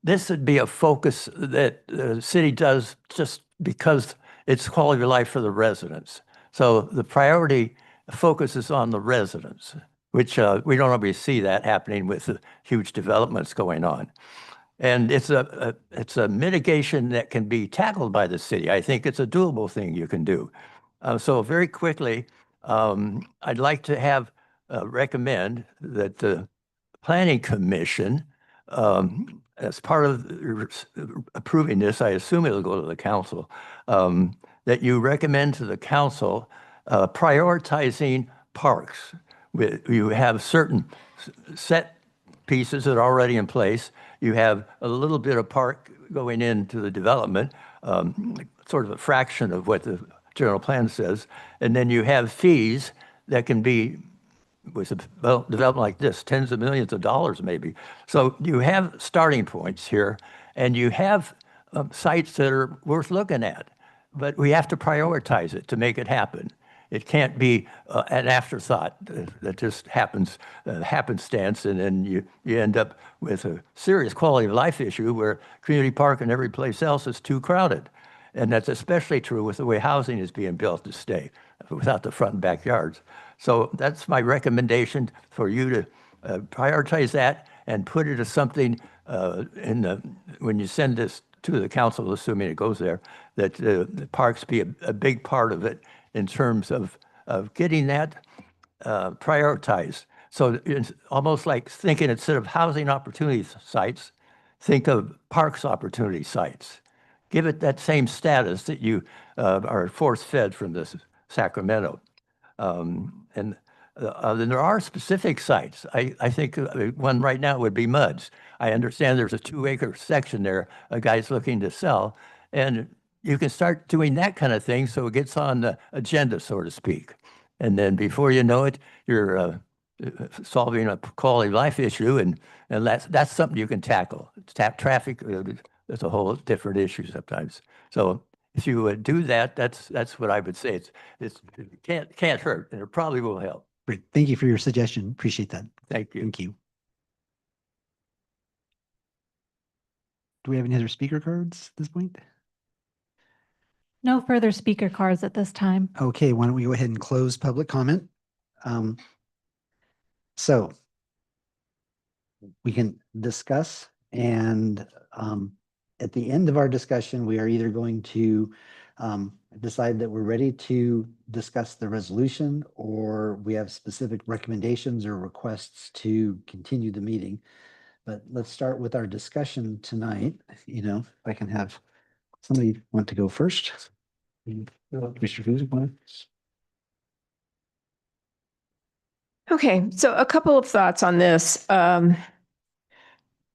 this would be a focus that the city does just because it's quality of life for the residents. So the priority focuses on the residents, which we don't always see that happening with the huge developments going on. And it's a mitigation that can be tackled by the city. I think it's a doable thing you can do. So very quickly, I'd like to recommend that the Planning Commission, as part of approving this, I assume it'll go to the council, that you recommend to the council prioritizing parks. You have certain set pieces that are already in place. You have a little bit of park going into the development, sort of a fraction of what the general plan says. And then you have fees that can be, with a development like this, tens of millions of dollars maybe. So you have starting points here. And you have sites that are worth looking at, but we have to prioritize it to make it happen. It can't be an afterthought that just happens, happenstance, and then you end up with a serious quality of life issue where community park and every place else is too crowded. And that's especially true with the way housing is being built to stay without the front and backyards. So that's my recommendation for you to prioritize that and put it as something when you send this to the council, assuming it goes there, that the parks be a big part of it in terms of getting that prioritized. So it's almost like thinking instead of housing opportunity sites, think of parks opportunity sites. Give it that same status that you are force-fed from this Sacramento. And there are specific sites. I think one right now would be Muds. I understand there's a 2-acre section there a guy's looking to sell, and you can start doing that kind of thing so it gets on the agenda, so to speak. And then before you know it, you're solving a quality of life issue, and that's something you can tackle. Traffic, that's a whole different issue sometimes. So if you would do that, that's what I would say. It can't hurt, and it probably will help. Great. Thank you for your suggestion. Appreciate that. Thank you. Thank you. Do we have any other speaker cards at this point? No further speaker cards at this time. Okay, why don't we go ahead and close public comment? So we can discuss, and at the end of our discussion, we are either going to decide that we're ready to discuss the resolution, or we have specific recommendations or requests to continue the meeting. But let's start with our discussion tonight. If I can have somebody want to go first. Mr. Fuzik, Okay, so a couple of thoughts on this.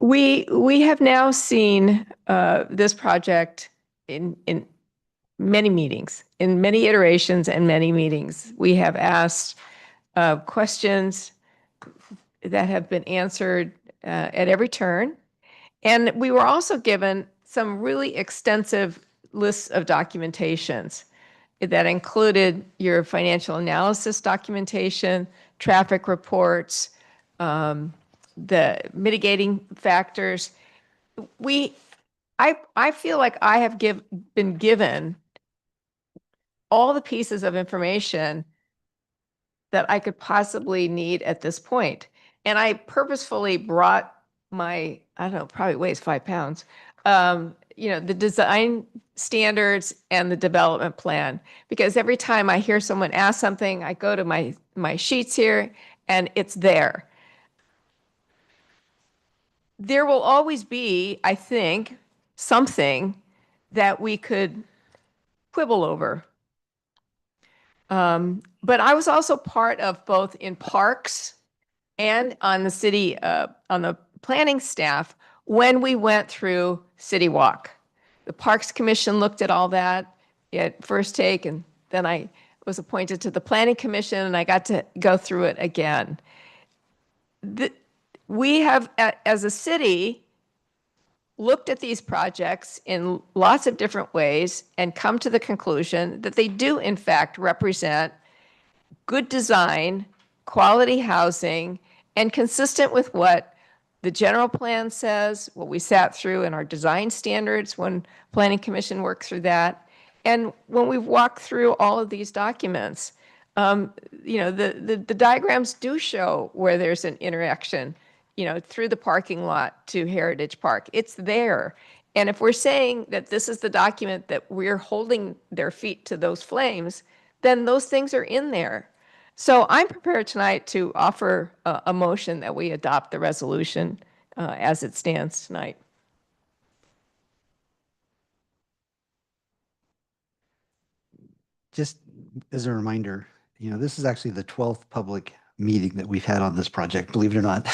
We have now seen this project in many meetings, in many iterations and many meetings. We have asked questions that have been answered at every turn. And we were also given some really extensive lists of documentations that included your financial analysis documentation, traffic reports, the mitigating factors. I feel like I have been given all the pieces of information that I could possibly need at this point. And I purposefully brought my, I don't know, probably weighs 5 pounds, the design standards and the development plan. Because every time I hear someone ask something, I go to my sheets here and it's there. There will always be, I think, something that we could quibble over. But I was also part of both in parks and on the city, on the planning staff when we went through City Walk. The Parks Commission looked at all that at first take, and then I was appointed to the Planning Commission, and I got to go through it again. We have, as a city, looked at these projects in lots of different ways and come to the conclusion that they do, in fact, represent good design, quality housing, and consistent with what the general plan says, what we sat through in our design standards when Planning Commission worked through that. And when we've walked through all of these documents, the diagrams do show where there's an interaction, through the parking lot to Heritage Park. It's there. And if we're saying that this is the document that we're holding their feet to those flames, then those things are in there. So I'm prepared tonight to offer a motion that we adopt the resolution as it stands tonight. Just as a reminder, this is actually the 12th public meeting that we've had on this project, believe it or not.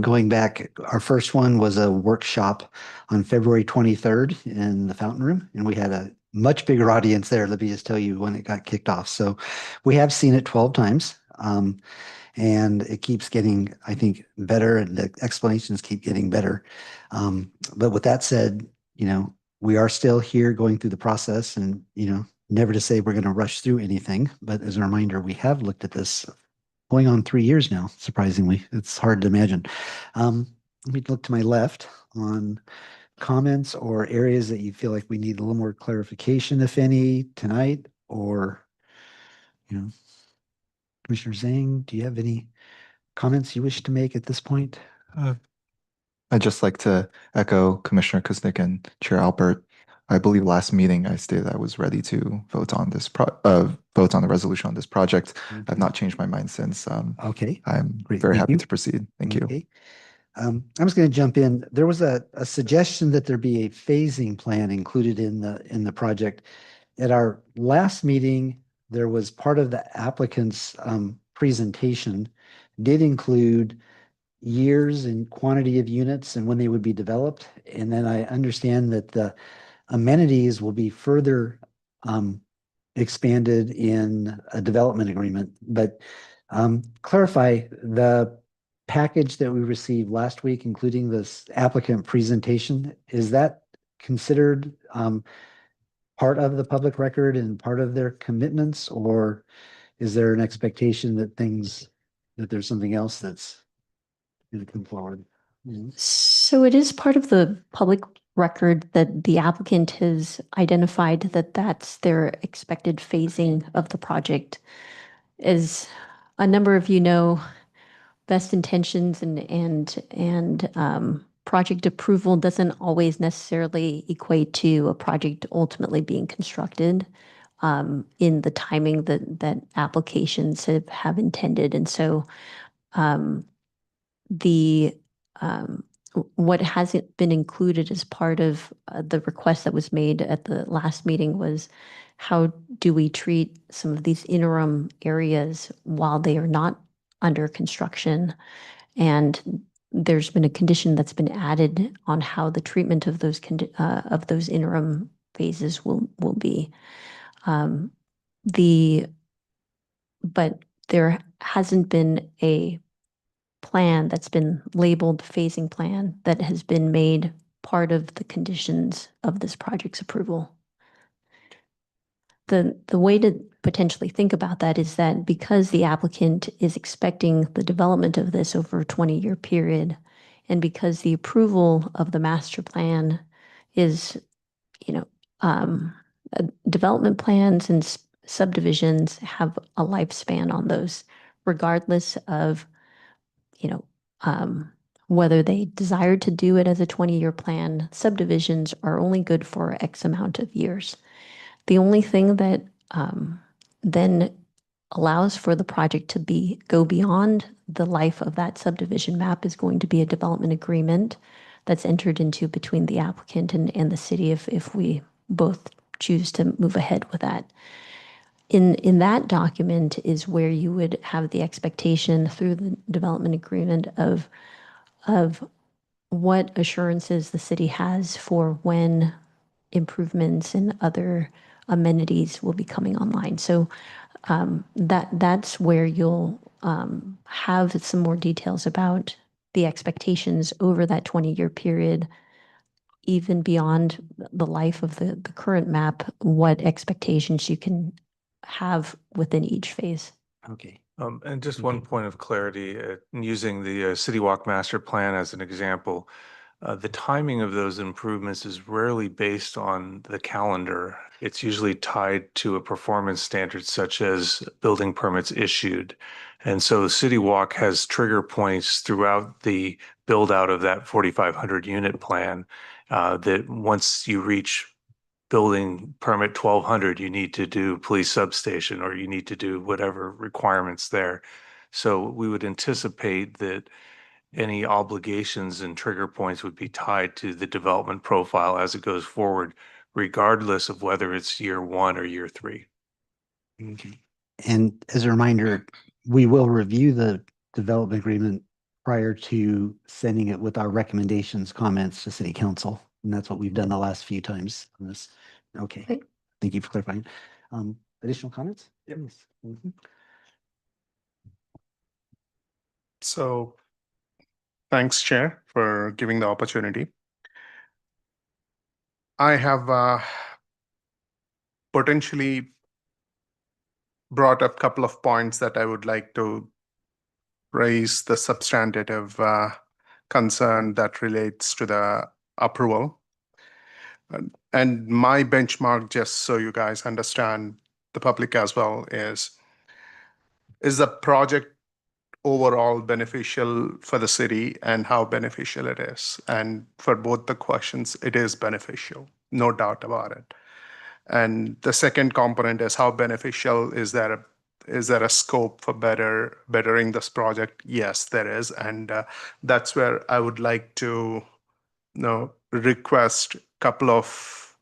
Going back, our first one was a workshop on February 23rd in the Fountain Room, and we had a much bigger audience there, let me just tell you, when it got kicked off. So we have seen it 12 times. And it keeps getting, I think, better and the explanations keep getting better. But with that said, we are still here going through the process and, never to say we're going to rush through anything. But as a reminder, we have looked at this going on 3 years now, surprisingly. It's hard to imagine. Let me look to my left on comments or areas that you feel like we need a little more clarification, if any, tonight, or, Commissioner Zhang, do you have any comments you wish to make at this point? I'd just like to echo Commissioner Kuznick and Chair Albert. I believe last meeting I stated I was ready to vote on vote on the resolution on this project. I've not changed my mind since. Okay. I'm Great. very Thank happy you. to proceed. Thank you. Okay. I'm just going to jump in. There was a suggestion that there be a phasing plan included in the project. At our last meeting, there was part of the applicant's presentation did include years and quantity of units and when they would be developed. And then I understand that the amenities will be further expanded in a development agreement. But clarify the package that we received last week, including this applicant presentation, is that considered part of the public record and part of their commitments, or is there an expectation that there's something else that's going to come forward? So it is part of the public record that the applicant has identified that that's their expected phasing of the project. As a number of you know, best intentions and project approval doesn't always necessarily equate to a project ultimately being constructed in the timing that applications have intended. And so what hasn't been included as part of the request that was made at the last meeting was how do we treat some of these interim areas while they are not under construction? And there's been a condition that's been added on how the treatment of those interim phases will be. But there hasn't been a plan that's been labeled phasing plan that has been made part of the conditions of this project's approval. The way to potentially think about that is that because the applicant is expecting the development of this over a 20-year period, and because the approval of the master plan is, development plans and subdivisions have a lifespan on those, regardless of whether they desire to do it as a 20-year plan. Subdivisions are only good for X amount of years. The only thing that then allows for the project to go beyond the life of that subdivision map is going to be a development agreement that's entered into between the applicant and the city if we both choose to move ahead with that. In that document is where you would have the expectation through the development agreement of what assurances the city has for when improvements and other amenities will be coming online. So that's where you'll have some more details about the expectations over that 20-year period, even beyond the life of the current map, what expectations you can have within each phase. Okay. And just one point of clarity, using the City Walk Master Plan as an example, the timing of those improvements is rarely based on the calendar. It's usually tied to a performance standard such as building permits issued. And so City Walk has trigger points throughout the build out of that 4,500 unit plan that once you reach building permit 1,200, you need to do police substation or you need to do whatever requirements there. So we would anticipate that any obligations and trigger points would be tied to the development profile as it goes forward, regardless of whether it's year 1 or year 3. Okay. And as a reminder, we will review the development agreement prior to sending it with our recommendations, comments to City Council. And that's what we've done the last few times on this. Okay. Great. Thank you for clarifying. Additional comments? Yes. So thanks, Chair, for giving the opportunity. I have potentially brought up a couple of points that I would like to raise the substantive concern that relates to the approval. And my benchmark, just so you guys understand, the public as well, is the project overall beneficial for the city and how beneficial it is? And for both the questions, it is beneficial, no doubt about it. And the second component is how beneficial is there a scope for bettering this project? Yes, there is. And that's where I would like to request a couple of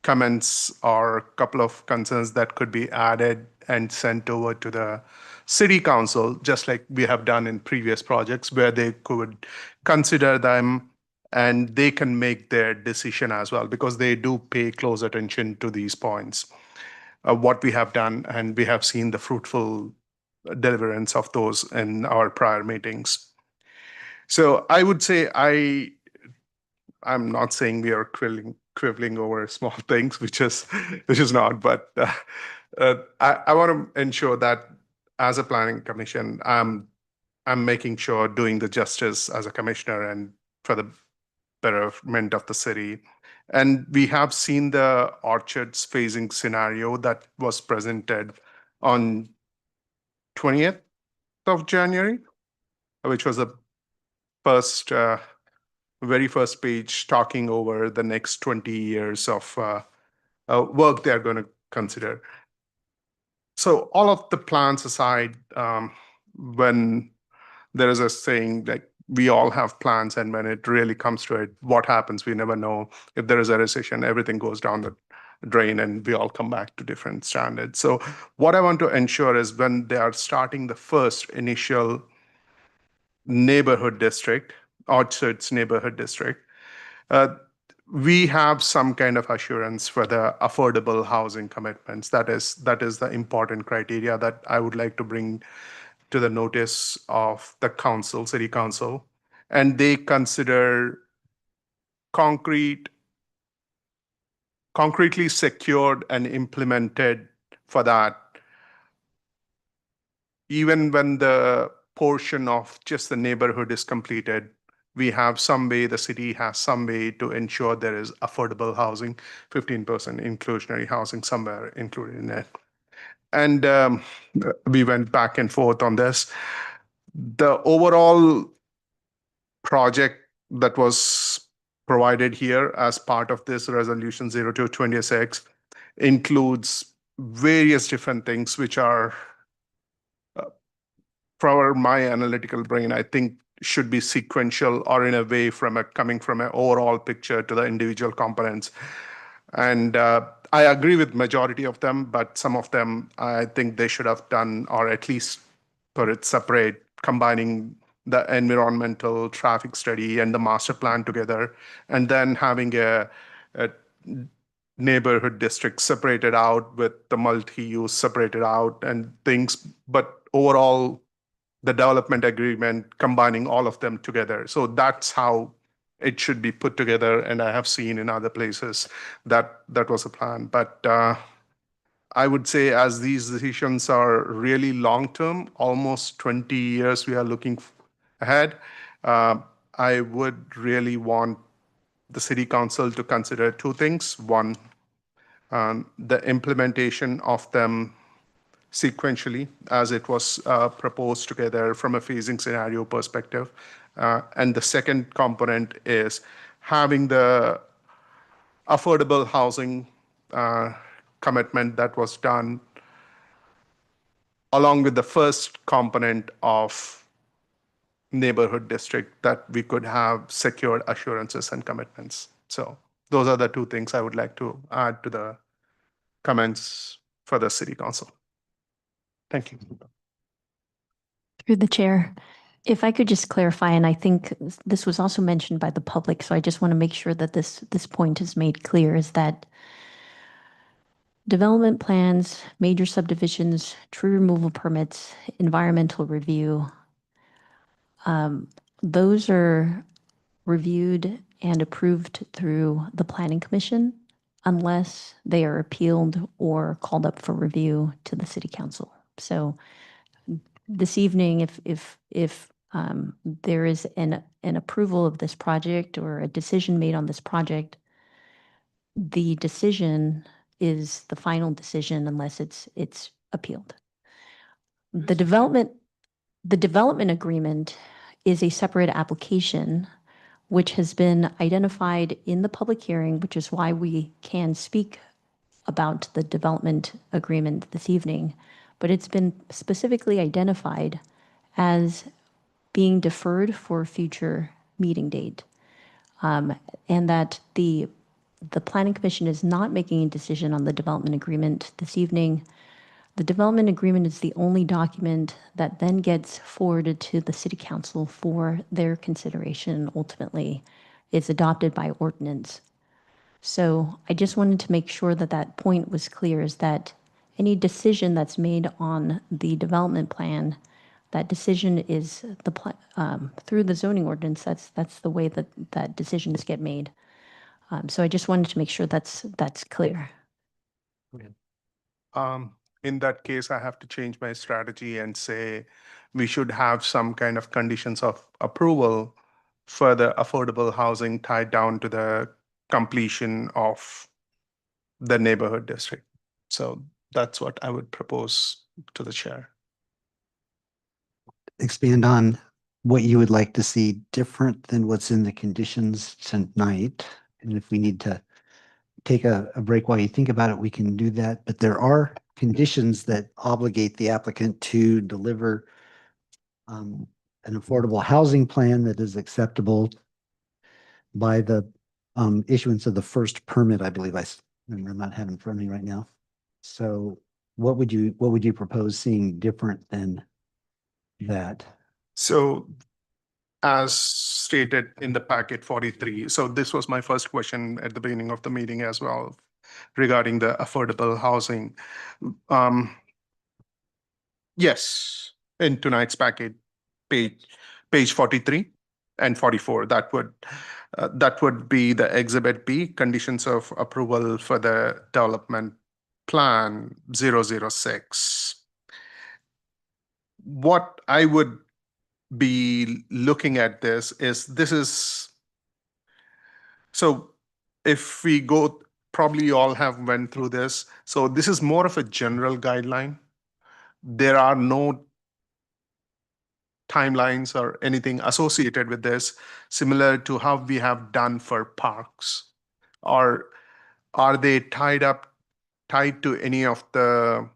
comments or a couple of concerns that could be added and sent over to the city council, just like we have done in previous projects, where they could consider them and they can make their decision as well, because they do pay close attention to these points, what we have done, and we have seen the fruitful deliverance of those in our prior meetings. So I would say I'm not saying we are quibbling over small things, which is not, but I want to ensure that as a planning commission, I'm making sure doing the justice as a commissioner and for the betterment of the city. And we have seen the orchards phasing scenario that was presented on 20th of January, which was the very first page talking over the next 20 years of work they're going to consider. So all of the plans aside, when there is a saying like we all have plans, and when it really comes to it, what happens? We never know. If there is a recession, everything goes down the drain and we all come back to different standards. So what I want to ensure is when they are starting the first initial neighborhood district, Orchards neighborhood district, we have some kind of assurance for the affordable housing commitments. That is the important criteria that I would like to bring to the notice of the council, city council, and they consider concretely secured and implemented for that, even when the portion of just the neighborhood is completed. We have some way, the city has some way to ensure there is affordable housing, 15% inclusionary housing somewhere included in it. And we went back and forth on this. The overall project that was provided here as part of this resolution 0226 includes various different things, which are, for my analytical brain, I think should be sequential or in a way coming from an overall picture to the individual components. And I agree with majority of them, but some of them I think they should have done, or at least put it separate, combining the environmental traffic study and the master plan together, and then having a neighborhood district separated out with the multi-use separated out and things, but overall the development agreement combining all of them together. So that's how it should be put together, and I have seen in other places that was a plan. But I would say as these decisions are really long-term, almost 20 years we are looking ahead, I would really want the city council to consider two things. One, the implementation of them sequentially as it was proposed together from a phasing scenario perspective. And the second component is having the affordable housing commitment that was done along with the first component of neighborhood district, that we could have secured assurances and commitments. So those are the two things I would like to add to the comments for the city council. Thank you. Through the chair, if I could just clarify, and I think this was also mentioned by the public, so I just want to make sure that this point is made clear, is that development plans, major subdivisions, tree removal permits, environmental review Those are reviewed and approved through the Planning Commission unless they are appealed or called up for review to the City Council. So this evening, if there is an approval of this project or a decision made on this project, the decision is the final decision unless it's appealed. The development agreement is a separate application which has been identified in the public hearing, which is why we can speak about the development agreement this evening. But it's been specifically identified as being deferred for a future meeting date. And that the Planning Commission is not making a decision on the development agreement this evening. The development agreement is the only document that then gets forwarded to the City Council for their consideration, ultimately is adopted by ordinance. So I just wanted to make sure that that point was clear, is that any decision that's made on the development plan, that decision is through the zoning ordinance. That's the way that decisions get made. So I just wanted to make sure that's clear. In that case, I have to change my strategy and say we should have some kind of conditions of approval for the affordable housing tied down to the completion of the neighborhood district. So that's what I would propose to the chair. Expand on what you would like to see different than what's in the conditions tonight. And if we need to take a break while you think about it, we can do that. But there are conditions that obligate the applicant to deliver an affordable housing plan that is acceptable by the issuance of the first permit, I believe. I'm not having in front of me right now. So what would you propose seeing different than that? So as stated in the packet 43, so this was my first question at the beginning of the meeting as well regarding the affordable housing. Yes, in tonight's packet, page 43 and 44, that would be the exhibit B, conditions of approval for the development plan 006. What I would be looking at this is, so if we go, probably you all have went through this. So this is more of a general guideline. There are no timelines or anything associated with this, similar to how we have done for parks. Or are they tied to any of the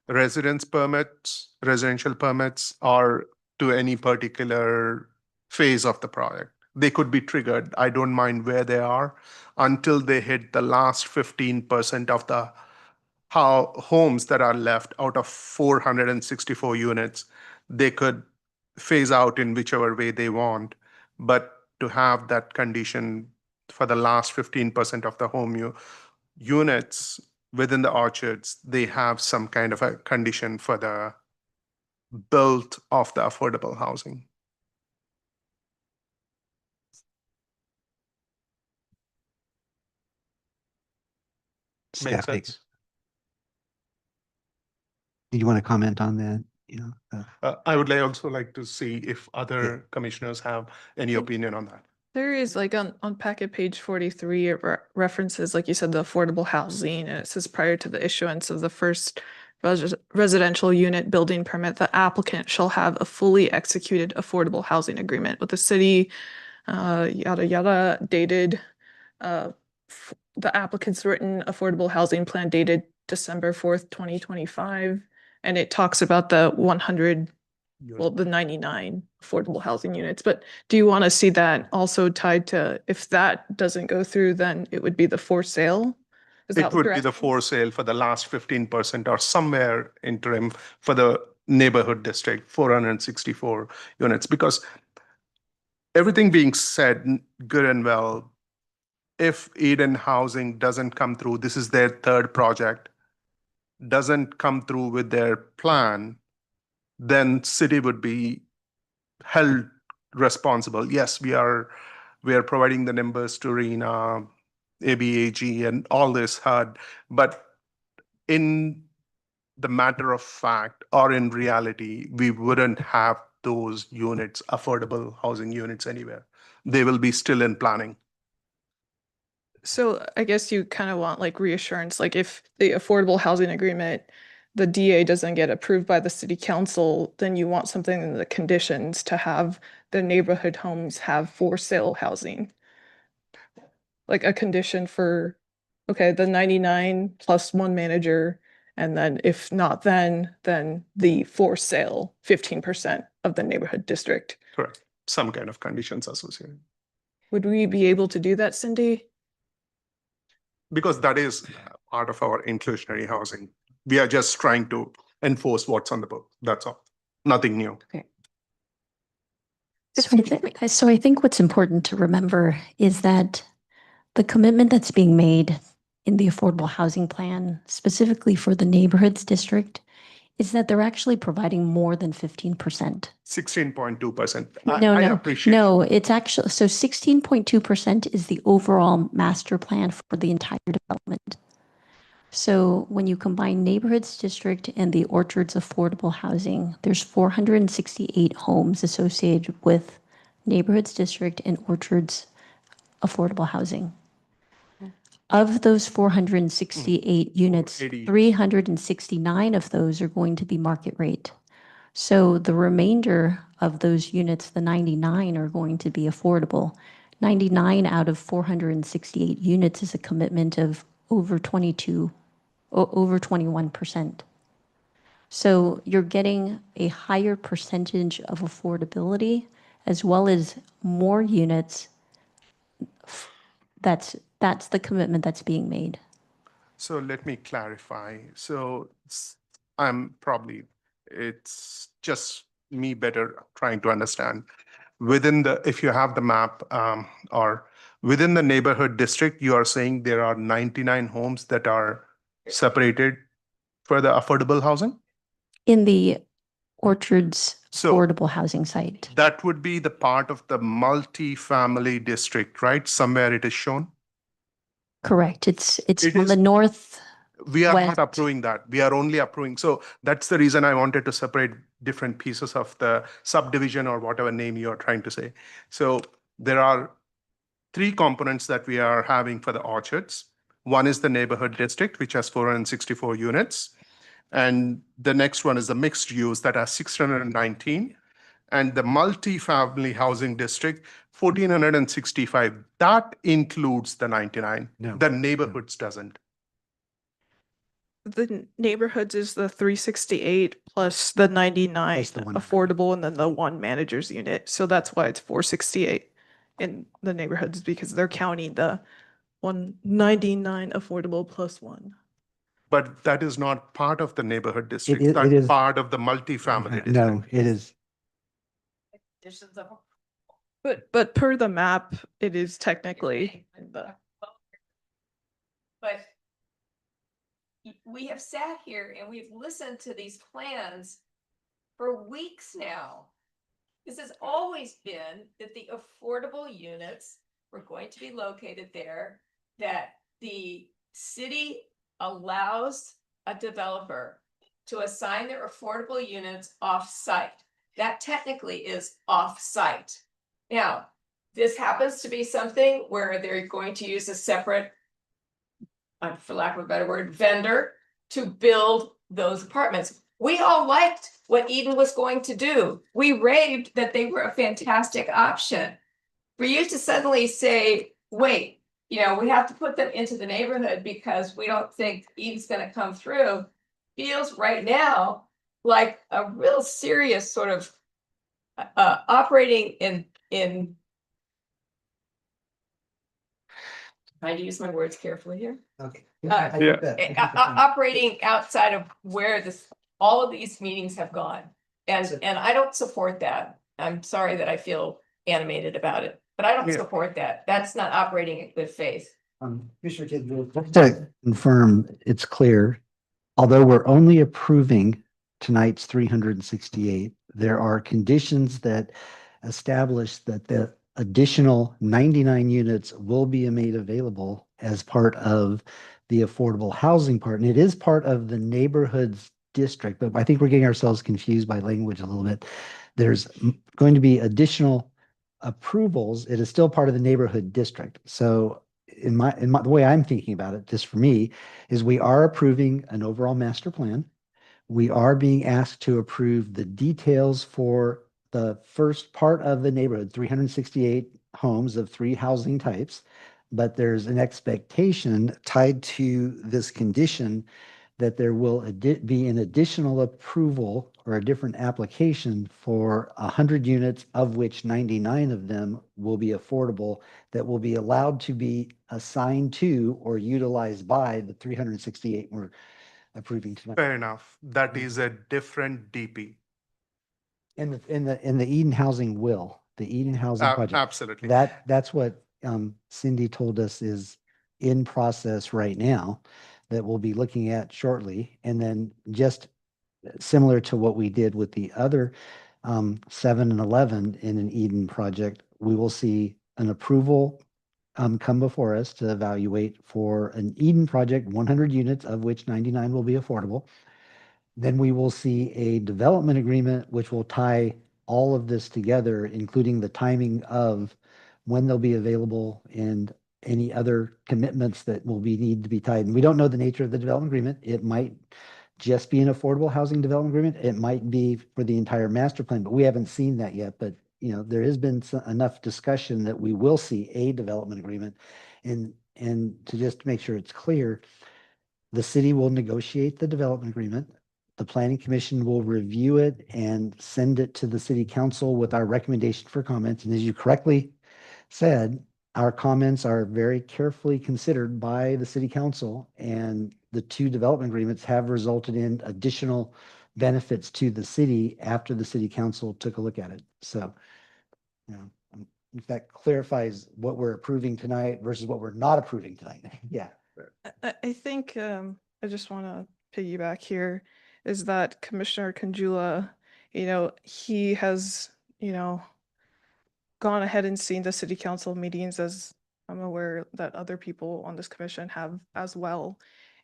residential permits, or to any particular phase of the project? They could be triggered. I don't mind where they are until they hit the last 15% of the homes that are left out of 464 units. They could phase out in whichever way they want, but to have that condition for the last 15% of the home units within the orchards, they have some kind of a condition for the build of the affordable housing. Makes sense. Do you want to comment on that? I would also like to see if other commissioners have any opinion on that. There is like on packet page 43, it references, like you said, the affordable housing, and it says prior to the issuance of the first residential unit building permit, the applicant shall have a fully executed affordable housing agreement with the city, yada, yada, dated, the applicant's written affordable housing plan dated December 4th, 2025. And it talks about the 99 affordable housing units. But do you want to see that also tied to, if that doesn't go through, then it would be the for sale? It would be the for sale for the last 15% or somewhere interim for the neighborhood district, 464 units. Because everything being said, good and well, if Eden Housing doesn't come through, this is their third project, doesn't come through with their plan, then city would be held responsible. Yes, we are providing the numbers to RENA, ABAG, and all this HUD, but in the matter of fact, or in reality, we wouldn't have those units, affordable housing units anywhere. They will be still in planning. So I guess you kind of want like reassurance, like if the affordable housing agreement, the DA doesn't get approved by the city council, then you want something in the conditions to have the neighborhood homes have for sale housing. Like a condition for, okay, the 99 plus one manager, and then if not then the for sale 15% of the neighborhood district. Correct. Some kind of conditions associated. Would we be able to do that, Cindy? Because that is part of our inclusionary housing. We are just trying to enforce what's on the book. That's all. Nothing new. So I think what's important to remember is that the commitment that's being made in the affordable housing plan, specifically for the neighborhoods district, is that they're actually providing more than 15%. 16.2%. No, I no, appreciate. no, it's actually, so 16.2% is the overall master plan for the entire development. So when you combine neighborhoods district and the Orchards affordable housing, there's 468 homes associated with neighborhoods district and Orchards affordable housing. Of those 468 units, 80. 369 of those are going to be market rate. So the remainder of those units, the 99, are going to be affordable. 99 out of 468 units is a commitment of over 21%. So you're getting a higher percentage of affordability as well as more units. That's the commitment that's being made. So let me clarify. So it's just me better trying to understand. Within the, if you have the map, or within the neighborhood district, you are saying there are 99 homes that are separated for the affordable housing? In the Orchards So- affordable housing site. That would be the part of the multi-family district, right? Somewhere it is shown. Correct. It's It on is- the north. We are West. not approving that. We are only approving. So that's the reason I wanted to separate different pieces of the subdivision or whatever name you are trying to say. So there are three components that we are having for the orchards. One is the neighborhood district, which has 464 units. And the next one is the mixed use that has 619. And the multi-family housing district, 1,465. That includes the 99. No. The neighborhoods doesn't. The neighborhoods is the 368 plus the 99 Plus the one. affordable and then the one manager's unit. So that's why it's 468 in the neighborhoods, because they're counting the 199 affordable plus one. But that is not part of the neighborhood district. is- it That's is- part of the multifamily district. No, it is. But per the map, it is technically in the. But we have sat here and we've listened to these plans for weeks now. This has always been that the affordable units were going to be located there, that the city allows a developer to assign their affordable units off-site. That technically is off-site. Now, this happens to be something where they're going to use a separate, for lack of a better word, vendor to build those apartments. We all liked what Eden was going to do. We raved that they were a fantastic option. For you to suddenly say, wait, we have to put them into the neighborhood because we don't think Eden's going to come through, feels right now like a real serious sort of operating in trying to use my words carefully here. Okay. Operating outside of where all of these meetings have gone. And I don't support that. I'm sorry that I feel animated about it, but I don't Yeah. support that. That's not operating in good faith. Commissioner Kidd, just to confirm, it's clear, although we're only approving tonight's 368, there are conditions that establish that the additional 99 units will be made available as part of the affordable housing part. And it is part of the neighborhoods district, but I think we're getting ourselves confused by language a little bit. There's going to be additional approvals. It is still part of the neighborhood district. So the way I'm thinking about it, just for me, is we are approving an overall master plan. We are being asked to approve the details for the first part of the neighborhood, 368 homes of 3 housing types. But there's an expectation tied to this condition that there will be an additional approval or a different application for 100 units, of which 99 of them will be affordable, that will be allowed to be assigned to or utilized by the 368 we're approving tonight. Fair enough. That is a different DP. In the Eden Housing will, the Eden Housing project. Absolutely. That's what Cindy told us is in process right now that we'll be looking at shortly. And then just similar to what we did with the other 7 and 11 in an Eden project, we will see an approval come before us to evaluate for an Eden project, 100 units, of which 99 will be affordable. Then we will see a development agreement, which will tie all of this together, including the timing of when they'll be available and any other commitments that will need to be tied. And we don't know the nature of the development agreement. It might just be an affordable housing development agreement. It might be for the entire master plan, but we haven't seen that yet. But there has been enough discussion that we will see a development agreement. And to just make sure it's clear, the city will negotiate the development agreement. The planning commission will review it and send it to the city council with our recommendation for comments. And as you correctly said, our comments are very carefully considered by the city council, and the 2 development agreements have resulted in additional benefits to the city after the city council took a look at it. So, if that clarifies what we're approving tonight versus what we're not approving tonight. Yeah. I think I just want to piggyback here is that Commissioner Conjula, he has, gone ahead and seen the city council meetings, as I'm aware that other people on this commission have as well.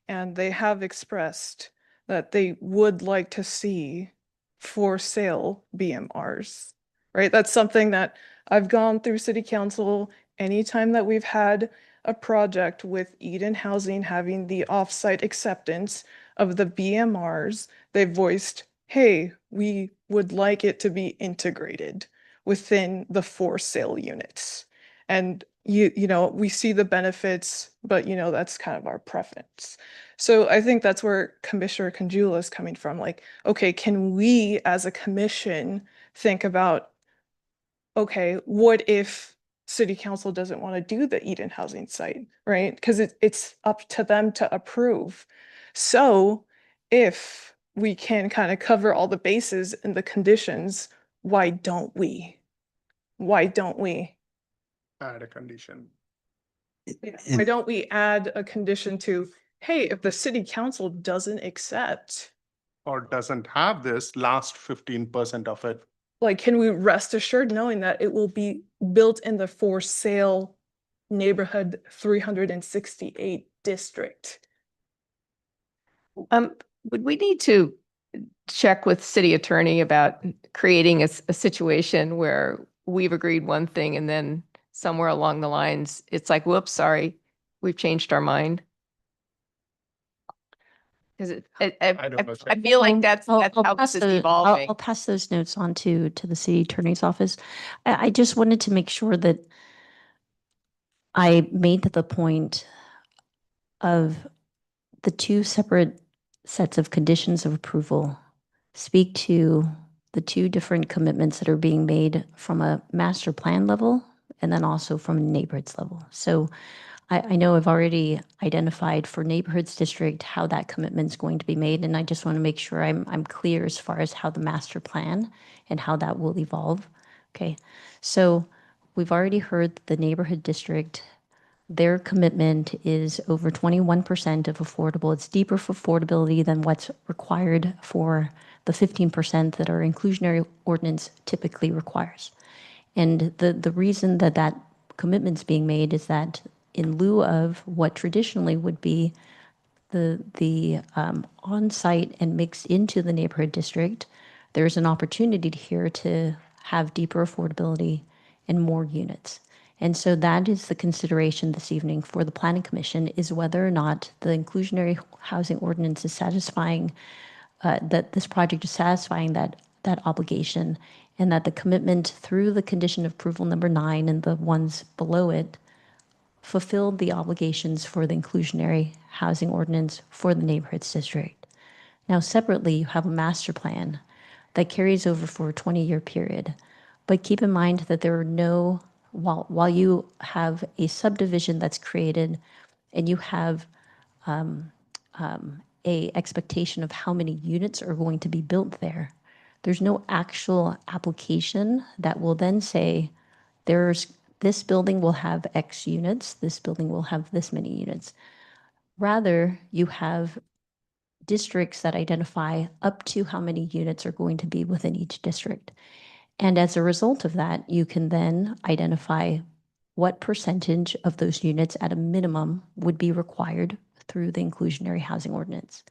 And they have expressed that they would like to see for sale BMRs, right? That's something that I've gone through city council anytime that we've had a project with Eden Housing having the offsite acceptance of the BMRs, they've voiced, hey, we would like it to be integrated within the for sale units. And we see the benefits, but that's kind of our preference. So I think that's where Commissioner Conjula is coming from. Like, okay, can we as a commission think about, okay, what if city council doesn't want to do the Eden Housing site, right? Because it's up to them to approve. So if we can kind of cover all the bases and the conditions, why don't we? Why don't we? Add a condition. Why don't we add a condition to, hey, if the city council doesn't accept, Or doesn't have this last 15% of it. like, can we rest assured knowing that it will be built in the for sale neighborhood 368 district? Would we need to check with city attorney about creating a situation where we've agreed one thing and then somewhere along the lines, it's like, whoops, sorry, we've changed our mind? Because I don't know. I feel like that's how pass this is the- evolving. I'll pass those notes on to the city attorney's office. I just wanted to make sure that I made the point of the 2 separate sets of conditions of approval speak to the 2 different commitments that are being made from a master plan level and then also from a neighborhoods level. So I know I've already identified for neighborhoods district how that commitment is going to be made, and I just want to make sure I'm clear as far as how the master plan and how that will evolve. Okay, so we've already heard the neighborhood district. Their commitment is over 21% of affordable. It's deeper for affordability than what's required for the 15% that our inclusionary ordinance typically requires. And the reason that that commitment's being made is that in lieu of what traditionally would be the on-site and mix into the neighborhood district, there's an opportunity here to have deeper affordability and more units. And so that is the consideration this evening for the Planning Commission, is whether or not the inclusionary housing ordinance is satisfying, that this project is satisfying that obligation, and that the commitment through the condition of approval number 9 and the ones below it fulfilled the obligations for the inclusionary housing ordinance for the neighborhoods district. Now, separately, you have a master plan that carries over for a 20-year period. But keep in mind that there are no, while you have a subdivision that's created and you have a expectation of how many units are going to be built there, there's no actual application that will then say this building will have X units, this building will have this many units. Rather, you have districts that identify up to how many units are going to be within each district. And as a result of that, you can then identify what percentage of those units at a minimum would be required through the inclusionary housing ordinance.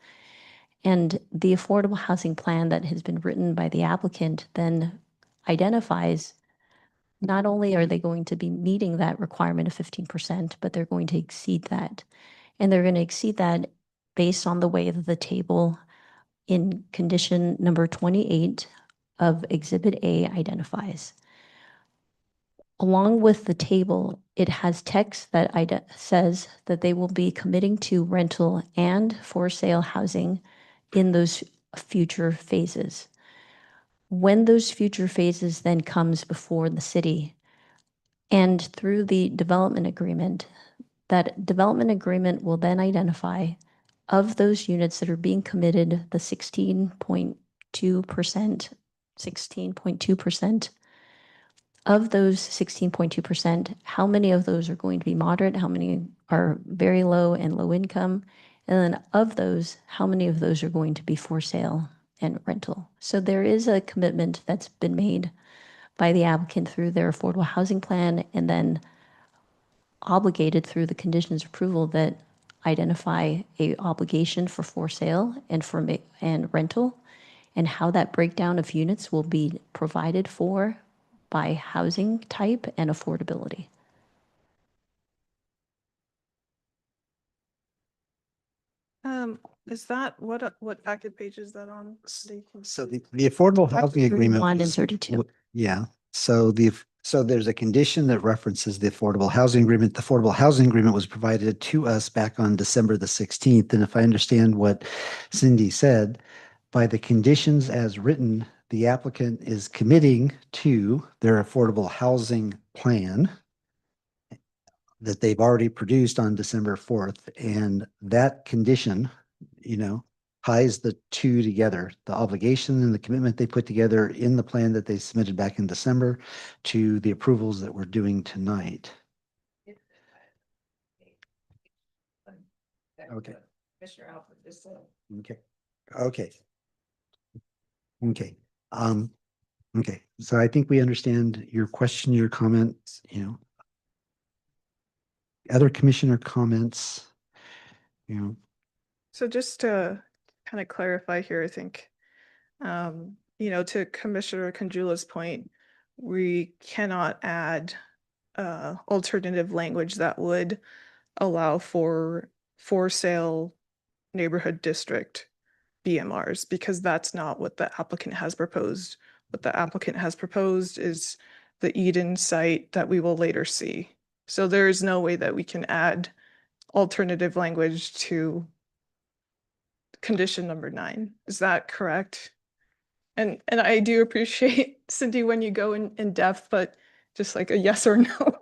And the affordable housing plan that has been written by the applicant then identifies not only are they going to be meeting that requirement of 15%, but they're going to exceed that. And they're going to exceed that based on the way that the table in condition number 28 of Exhibit A identifies. Along with the table, it has text that says that they will be committing to rental and for sale housing in those future phases. When those future phases then comes before the city and through the development agreement, that development agreement will then identify of those units that are being committed, the 16.2%, of those 16.2%, how many of those are going to be moderate, how many are very low and low income, and then of those, how many of those are going to be for sale and rental. So there is a commitment that's been made by the applicant through their affordable housing plan and then obligated through the conditions of approval that identify a obligation for sale and rental, and how that breakdown of units will be provided for by housing type and affordability. Is that, what packet page is that on? So the affordable housing agreement. 31 and was- 32. Yeah, so there's a condition that references the affordable housing agreement. The affordable housing agreement was provided to us back on December the 16th. And if I understand what Cindy said, by the conditions as written, the applicant is committing to their affordable housing plan that they've already produced on December 4th. And that condition, ties the two together, the obligation and the commitment they put together in the plan that they submitted back in December to the approvals that we're doing tonight. Okay. Commissioner Alford just said. Okay. Okay. Okay. Okay. So I think we understand your question, your comments, other commissioner comments, So just to kind of clarify here, I think, to Commissioner Conjula's point, we cannot add alternative language that would allow for sale neighborhood district BMRs, because that's not what the applicant has proposed. What the applicant has proposed is the Eden site that we will later see. So there is no way that we can add alternative language to condition number 9. Is that correct? And I do appreciate, Cindy, when you go in depth, but just like a yes or no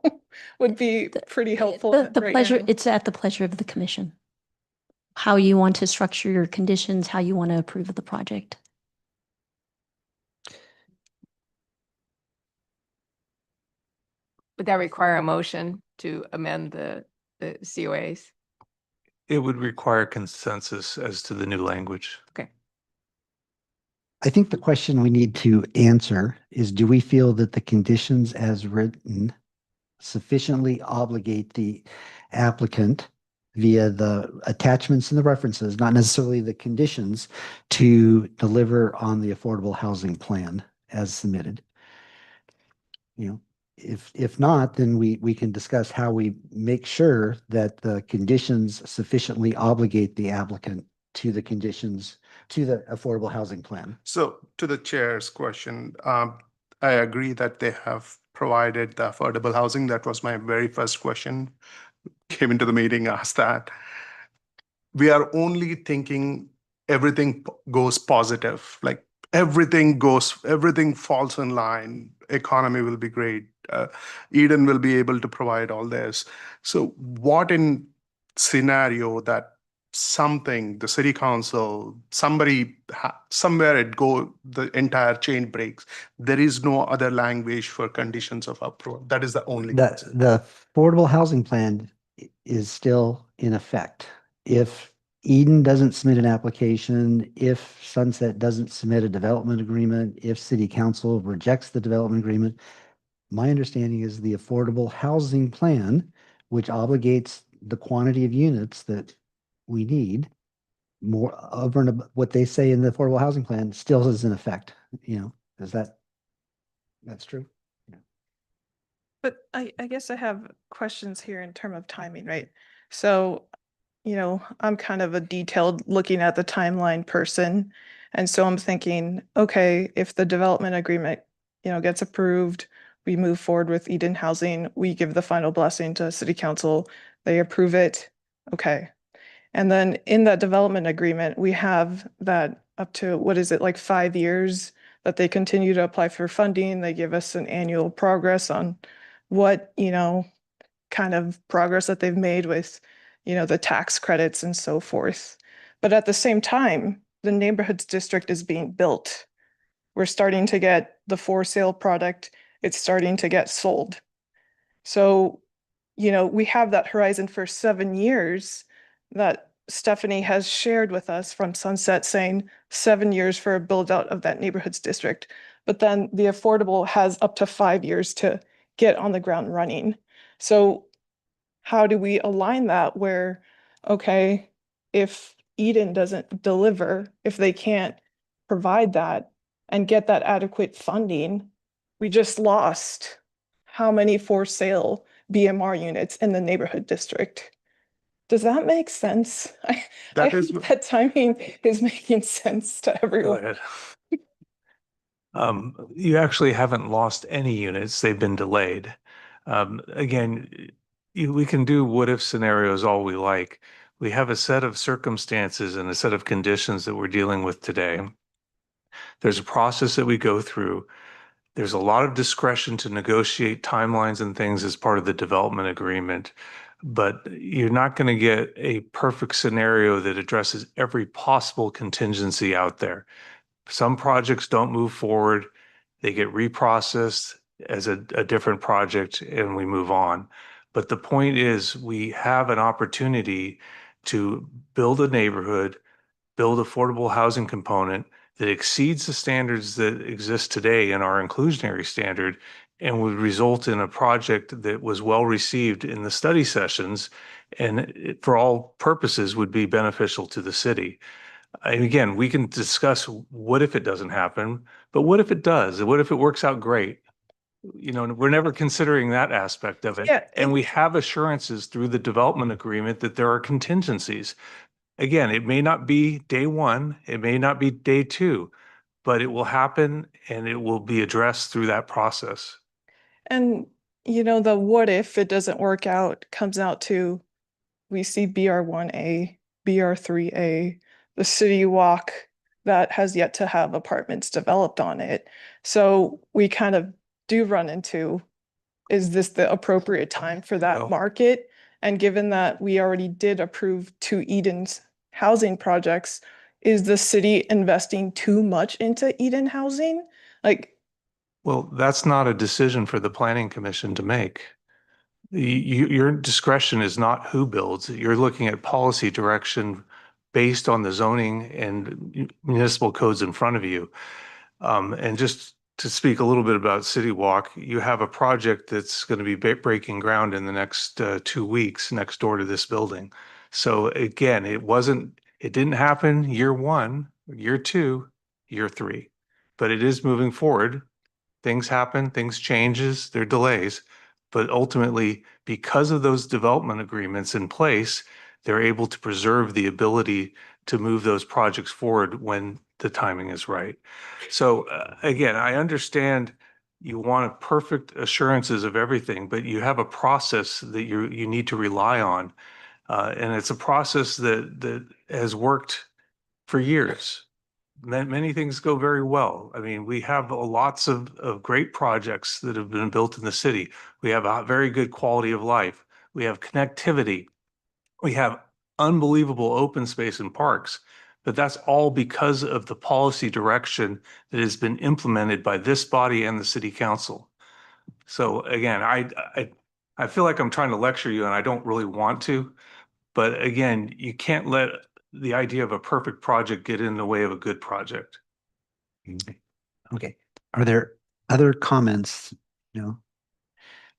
would be pretty helpful. The right pleasure, now. it's at the pleasure of the commission. How you want to structure your conditions, how you want to approve of the project. Would that require a motion to amend the COAs? It would require consensus as to the new language. Okay. I think the question we need to answer is, do we feel that the conditions as written sufficiently obligate the applicant via the attachments and the references, not necessarily the conditions, to deliver on the affordable housing plan as submitted? You know, if not, then we can discuss how we make sure that the conditions sufficiently obligate the applicant to the conditions, to the affordable housing plan. So to the chair's question, I agree that they have provided the affordable housing. That was my very first question. Came into the meeting, asked that. We are only thinking everything goes positive, like everything falls in line. Economy will be great. Eden will be able to provide all this. So what in scenario that something, the city council, somebody, somewhere the entire chain breaks. There is no other language for conditions of approval. That is the only. The affordable housing plan is still in effect. If Eden doesn't submit an application, if Sunset doesn't submit a development agreement, if city council rejects the development agreement, my understanding is the affordable housing plan, which obligates the quantity of units that we need, more over and above what they say in the affordable housing plan, still is in effect. You know, that's true? But I guess I have questions here in terms of timing, right? So, I'm kind of a detailed looking at the timeline person. And so I'm thinking, okay, if the development agreement, gets approved, we move forward with Eden Housing, we give the final blessing to city council, they approve it. Okay. And then in that development agreement, we have that up to, what is it, like 5 years that they continue to apply for funding. They give us an annual progress on what, kind of progress that they've made with, the tax credits and so forth. But at the same time, the neighborhoods district is being built. We're starting to get the for sale product. It's starting to get sold. So, we have that horizon for 7 years that Stephanie has shared with us from Sunset, saying 7 years for a build out of that neighborhoods district. But then the affordable has up to 5 years to get on the ground running. So how do we align that where, okay, if Eden doesn't deliver, if they can't provide that and get that adequate funding, we just lost how many for sale BMR units in the neighborhood district? Does that make sense? I hope that timing is making sense to Go everyone. ahead. You actually haven't lost any units. They've been delayed. Again, we can do what if scenarios all we like. We have a set of circumstances and a set of conditions that we're dealing with today. There's a process that we go through. There's a lot of discretion to negotiate timelines and things as part of the development agreement, but you're not going to get a perfect scenario that addresses every possible contingency out there. Some projects don't move forward. They get reprocessed as a different project and we move on. But the point is we have an opportunity to build a neighborhood, build affordable housing component that exceeds the standards that exist today in our inclusionary standard and would result in a project that was well received in the study sessions and for all purposes would be beneficial to the city. And again, we can discuss what if it doesn't happen, but what if it does? What if it works out great? We're never considering that aspect of it. Yeah, and we have assurances through the development agreement that there are contingencies. Again, it may not be day one, it may not be day two, but it will happen and it will be addressed through that process. And, the what if it doesn't work out comes out to, we see BR1A, BR3A, the city walk that has yet to have apartments developed on it. So we kind of do run into, is this the appropriate time for that No. market? And given that we already did approve 2 Eden's housing projects, is the city investing too much into Eden housing? Well, that's not a decision for the planning commission to make. Your discretion is not who builds. You're looking at policy direction based on the zoning and municipal codes in front of you. And just to speak a little bit about City Walk, you have a project that's going to be breaking ground in the next 2 weeks next door to this building. So again, it didn't happen year 1, year 2, year 3, but it is moving forward. Things happen, things changes, there are delays, but ultimately, because of those development agreements in place, they're able to preserve the ability to move those projects forward when the timing is right. So again, I understand you want perfect assurances of everything, but you have a process that you need to rely on. And it's a process that has worked for years. Many things go very well. I mean, we have lots of great projects that have been built in the city. We have a very good quality of life. We have connectivity. We have unbelievable open space and parks, but that's all because of the policy direction that has been implemented by this body and the city council. So again, I feel like I'm trying to lecture you and I don't really want to, but again, you can't let the idea of a perfect project get in the way of a good project. Okay. Are there other comments? No.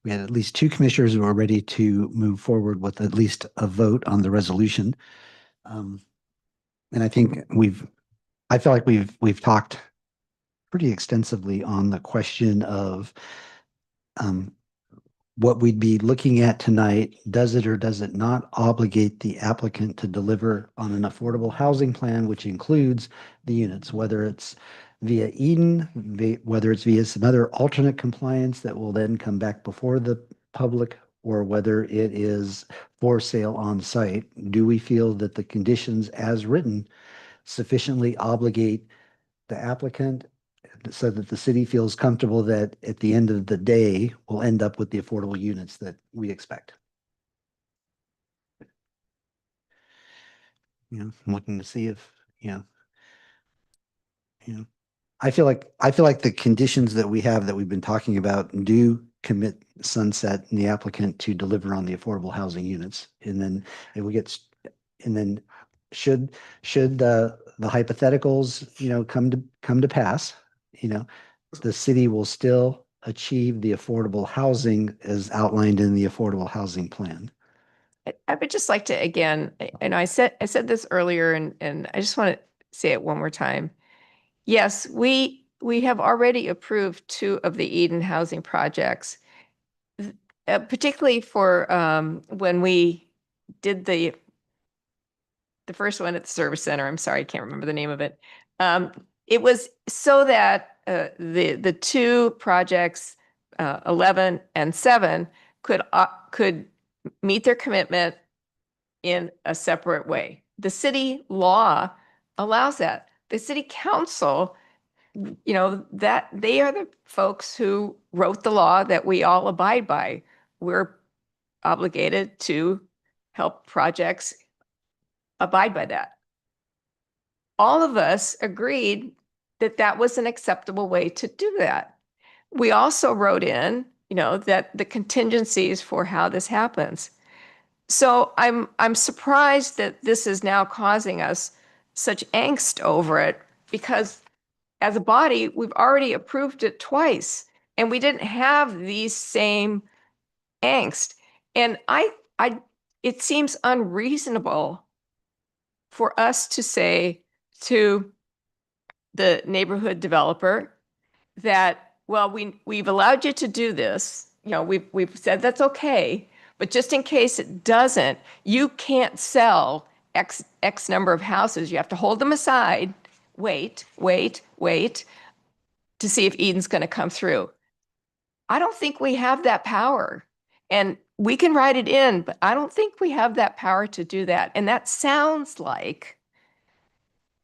We had at least 2 commissioners who are ready to move forward with at least a vote on the resolution. And I think I feel like we've talked pretty extensively on the question of what we'd be looking at tonight. Does it or does it not obligate the applicant to deliver on an affordable housing plan, which includes the units, whether it's via Eden, whether it's via some other alternate compliance that will then come back before the public, or whether it is for sale on site? Do we feel that the conditions as written sufficiently obligate the applicant so that the city feels comfortable that at the end of the day, we'll end up with the affordable units that we expect? I'm looking to see if, I feel like the conditions that we have that we've been talking about do commit Sunset and the applicant to deliver on the affordable housing units. And then should the hypotheticals, come to pass, the city will still achieve the affordable housing as outlined in the affordable housing plan. I would just like to, again, and I said this earlier, and I just want to say it one more time. Yes, we have already approved 2 of the Eden housing projects, particularly for when we did the first one at the service center. I'm sorry, I can't remember the name of it. It was so that the 2 projects, 11 and 7, could meet their commitment in a separate way. The city law allows that. The city council, that they are the folks who wrote the law that we all abide by. We're obligated to help projects abide by that. All of us agreed that that was an acceptable way to do that. We also wrote in, that the contingencies for how this happens. So I'm surprised that this is now causing us such angst over it, because as a body, we've already approved it twice and we didn't have these same angst. And it seems unreasonable for us to say to the neighborhood developer that, well, we've allowed you to do this. We've said that's okay, but just in case it doesn't, you can't sell X number of houses. You have to hold them aside, wait to see if Eden's going to come through. I don't think we have that power. And we can write it in, but I don't think we have that power to do that. And that sounds like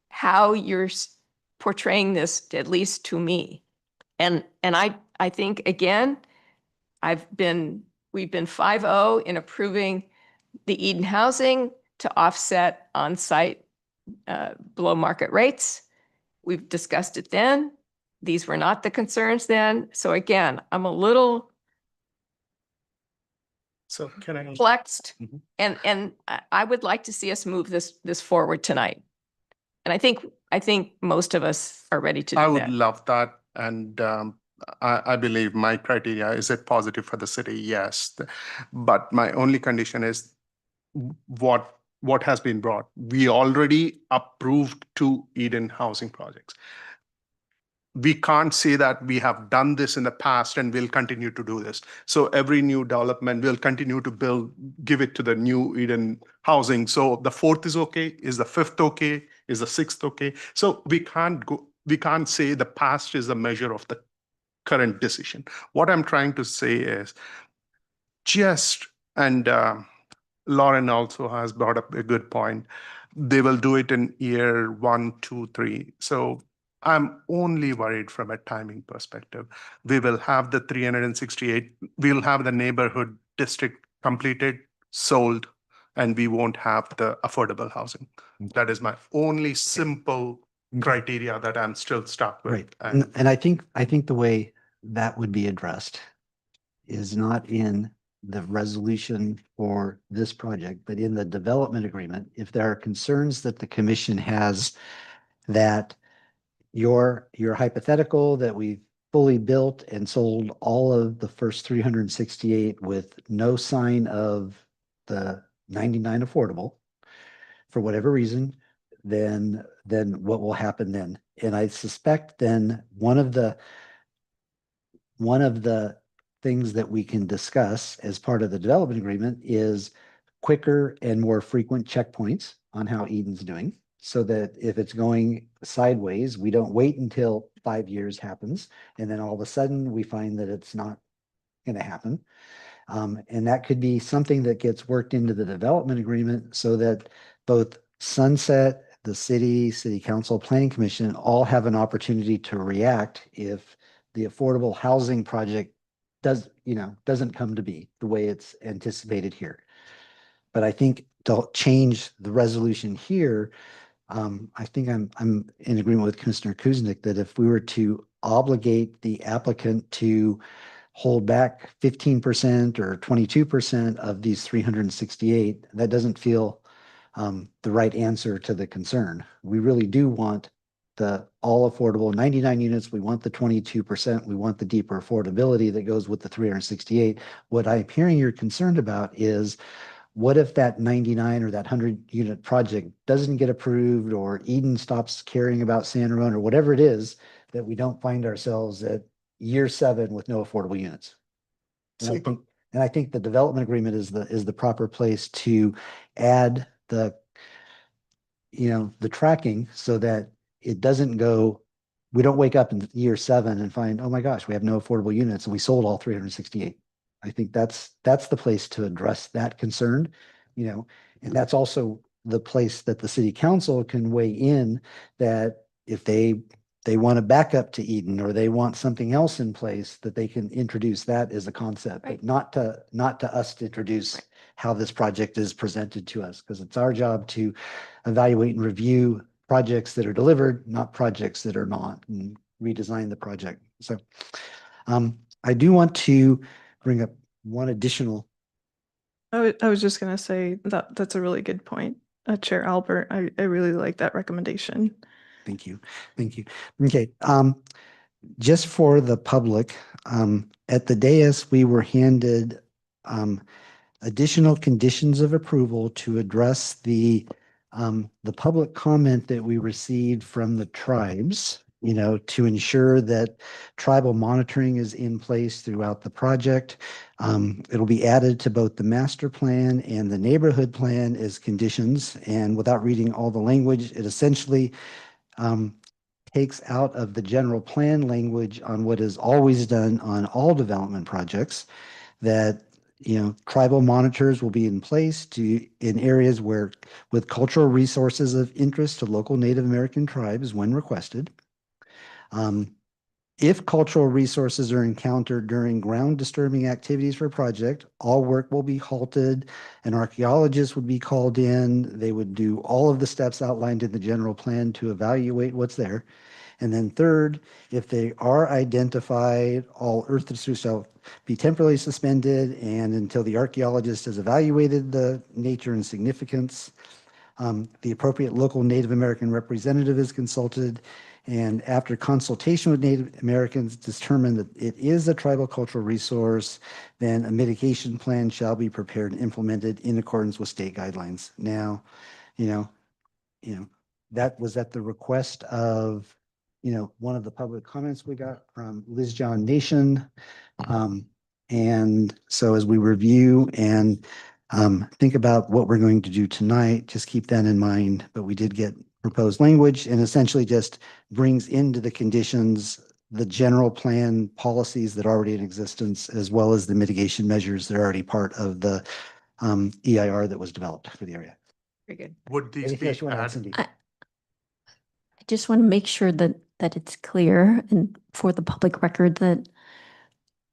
how you're portraying this, at least to me. And I think, again, we've been 5-0 in approving the Eden housing to offset on-site below market rates. We've discussed it then. These were not the concerns then. So again, I'm a little So can I? Flexed. Mhm. And I would like to see us move this forward tonight. And I think most of us are ready to I do would that. love that. And I believe my criteria, is it positive for the city? Yes. But my only condition is what has been brought. We already approved 2 Eden housing projects. We can't say that we have done this in the past and we'll continue to do this. So every new development will continue to give it to the new Eden housing. So the 4th is okay. Is the 5th okay? Is the 6th okay? So we can't say the past is a measure of the current decision. What I'm trying to say is and Lauren also has brought up a good point. They will do it in year 1, 2, 3. So I'm only worried from a timing perspective. We will have the 368, we'll have the neighborhood district completed, sold, and we won't have the affordable housing. That is my only simple criteria that I'm still stuck with. Right. And I think the way that would be addressed is not in the resolution for this project, but in the development agreement. If there are concerns that the commission has that your hypothetical that we fully built and sold all of the first 368 with no sign of the 99 affordable for whatever reason, then what will happen then? And I suspect then one of the things that we can discuss as part of the development agreement is quicker and more frequent checkpoints on how Eden's doing, so that if it's going sideways, we don't wait until 5 years happens, and then all of a sudden we find that it's not going to happen. And that could be something that gets worked into the development agreement so that both Sunset, the city council, planning commission all have an opportunity to react if the affordable housing project doesn't come to be the way it's anticipated here. But I think to change the resolution here, I think I'm in agreement with Commissioner Kuznick that if we were to obligate the applicant to hold back 15% or 22% of these 368, that doesn't feel the right answer to the concern. We really do want the all affordable 99 units. We want the 22%. We want the deeper affordability that goes with the 368. What I'm hearing you're concerned about is, what if that 99 or that 100 unit project doesn't get approved, or Eden stops caring about San Ramon, or whatever it is, that we don't find ourselves at year 7 with no affordable units. And I think the development agreement is the proper place to add the tracking so that it doesn't go, we don't wake up in year 7 and find, oh my gosh, we have no affordable units and we sold all 368. I think that's the place to address that concern, and that's also the place that the city council can weigh in, that if they want to back up to Eden, or they want something else in place, that they can introduce that as a concept, Right. but not to us to introduce how this project is presented to us, because it's our job to evaluate and review projects that are delivered, not projects that are not, and redesign the project. So I do want to bring up one additional. I was just gonna say that that's a really good point, Chair Albert. I really like that recommendation. Thank you. Okay, just for the public, at the dais, we were handed additional conditions of approval to address the public comment that we received from the tribes, to ensure that tribal monitoring is in place throughout the project. It'll be added to both the master plan and the neighborhood plan as conditions. And without reading all the language, it essentially takes out of the general plan language on what is always done on all development projects, that tribal monitors will be in place in areas with cultural resources of interest to local Native American tribes when requested. If cultural resources are encountered during ground disturbing activities for a project, all work will be halted. An archaeologist would be called in. They would do all of the steps outlined in the general plan to evaluate what's there. And then third, if they are identified, all earth be temporarily suspended and until the archaeologist has evaluated the nature and significance. The appropriate local Native American representative is consulted, and after consultation with Native Americans determined that it is a tribal cultural resource, then a mitigation plan shall be prepared and implemented in accordance with state guidelines. Now, you know, that was at the request of, one of the public comments we got from Liz John Nation. And so as we review and think about what we're going to do tonight, just keep that in mind. But we did get proposed language and essentially just brings into the conditions the general plan policies that are already in existence, as well as the mitigation measures that are already part of the EIR that was developed for the area. Very good. Would these Anything be else you want to add, added? Cindy? I just want to make sure that it's clear and for the public record that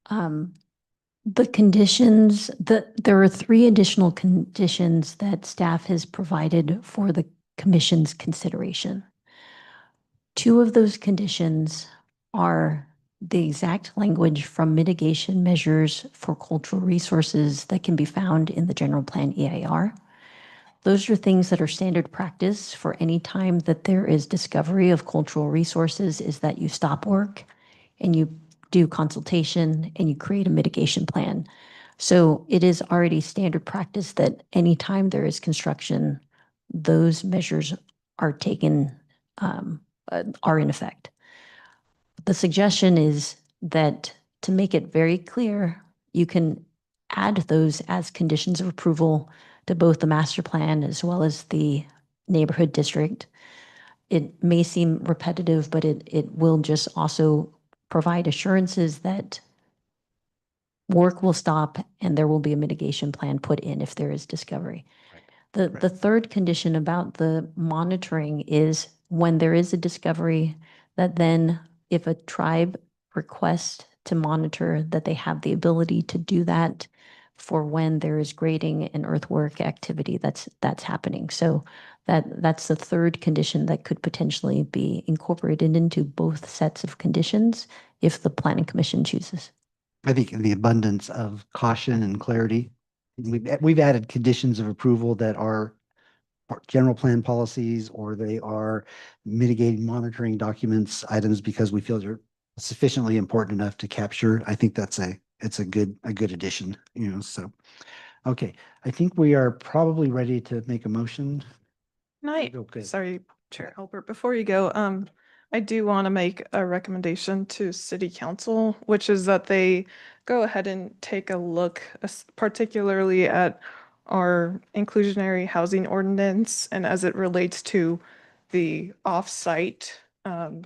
the conditions, there are 3 additional conditions that staff has provided for the commission's consideration. 2 of those conditions are the exact language from mitigation measures for cultural resources that can be found in the general plan EIR. Those are things that are standard practice for any time that there is discovery of cultural resources, is that you stop work and you do consultation and you create a mitigation plan. So it is already standard practice that anytime there is construction, those measures are taken, are in effect. The suggestion is that to make it very clear, you can add those as conditions of approval to both the master plan as well as the neighborhood district. It may seem repetitive, but it will just also provide assurances that work will stop and there will be a mitigation plan put in if there is discovery. The third condition about the monitoring is when there is a discovery, that then if a tribe requests to monitor, that they have the ability to do that for when there is grading and earthwork activity that's happening. So that's the third condition that could potentially be incorporated into both sets of conditions if the planning commission chooses. I think in the abundance of caution and clarity, we've added conditions of approval that are general plan policies, or they are mitigating monitoring documents items because we feel they're sufficiently important enough to capture. I think it's a good addition, so. Okay, I think we are probably ready to make a motion. Okay. Sorry, Chair Albert, before you go, I do want to make a recommendation to City Council, which is that they go ahead and take a look, particularly at our inclusionary housing ordinance and as it relates to the off-site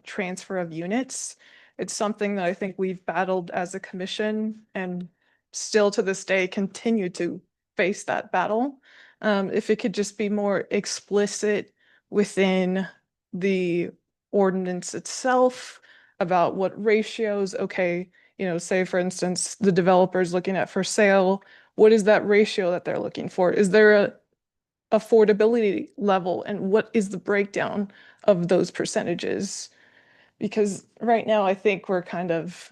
transfer of units. It's something that I think we've battled as a commission and still to this day continue to face that battle. If it could just be more explicit within the ordinance itself about what ratios, okay, say for instance, the developer's looking at for sale, what is that ratio that they're looking for? Is there a affordability level and what is the breakdown of those percentages? Because right now I think we're kind of,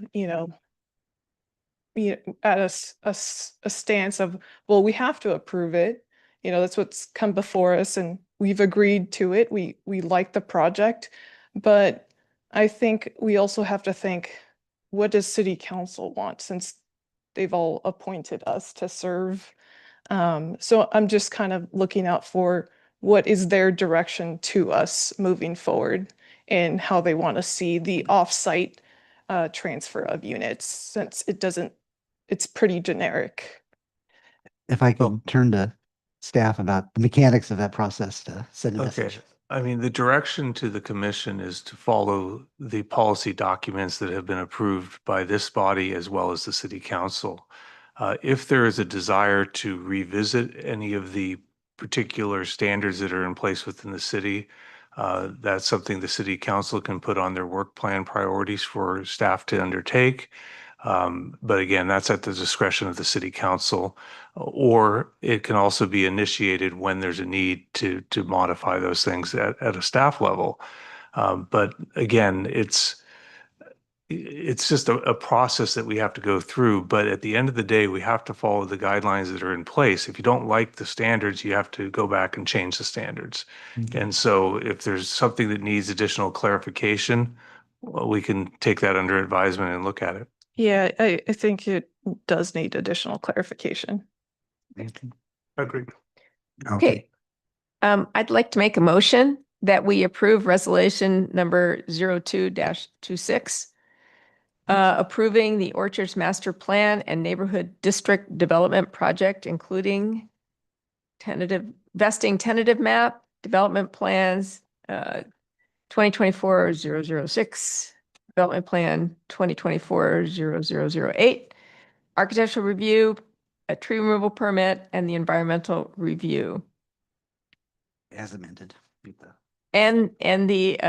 at a stance of, well, we have to approve it. That's what's come before us and we've agreed to it. We like the project, but I think we also have to think, what does City Council want, since they've all appointed us to serve? So I'm just kind of looking out for what is their direction to us moving forward and how they want to see the off-site transfer of units, since it's pretty generic. If I can turn to staff about the mechanics of that process to send a Okay. message. I mean, the direction to the commission is to follow the policy documents that have been approved by this body as well as the city council. If there is a desire to revisit any of the particular standards that are in place within the city, that's something the city council can put on their work plan priorities for staff to undertake. But again, that's at the discretion of the city council, or it can also be initiated when there's a need to modify those things at a staff level. But again, it's just a process that we have to go through. But at the end of the day, we have to follow the guidelines that are in place. If you don't like the standards, you have to go back and change the standards. And so if there's something that needs additional clarification, well, we can take that under advisement and look at it. Yeah, I think it does need additional clarification. Agreed. Okay. I'd like to make a motion that we approve resolution number 02-26, approving the Orchards Master Plan and Neighborhood District Development Project, including vesting tentative map, development plans, 2024-006, development plan 2024-0008, architectural review, a tree removal permit, and the environmental review. As amended. And the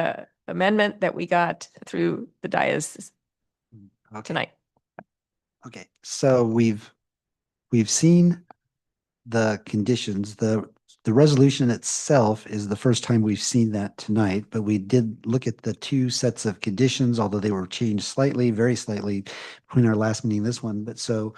amendment that we got through the dais Okay. tonight. Okay, so we've seen the conditions. The resolution itself is the first time we've seen that tonight, but we did look at the two sets of conditions, although they were changed slightly, very slightly between our last meeting and this one. But so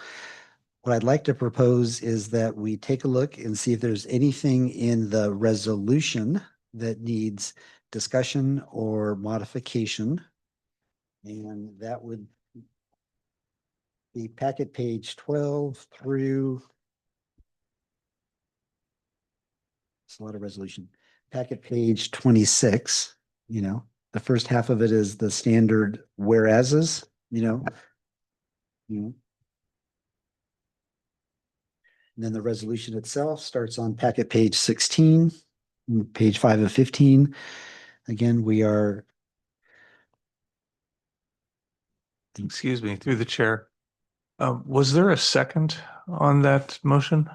what I'd like to propose is that we take a look and see if there's anything in the resolution that needs discussion or modification. And that would be packet page 12 through, it's a lot of resolution, packet page 26, the first half of it is the standard whereases, And then the resolution itself starts on packet page 16, page 5 of 15. Again, we are. Excuse me, through the chair. Was there a second on that motion?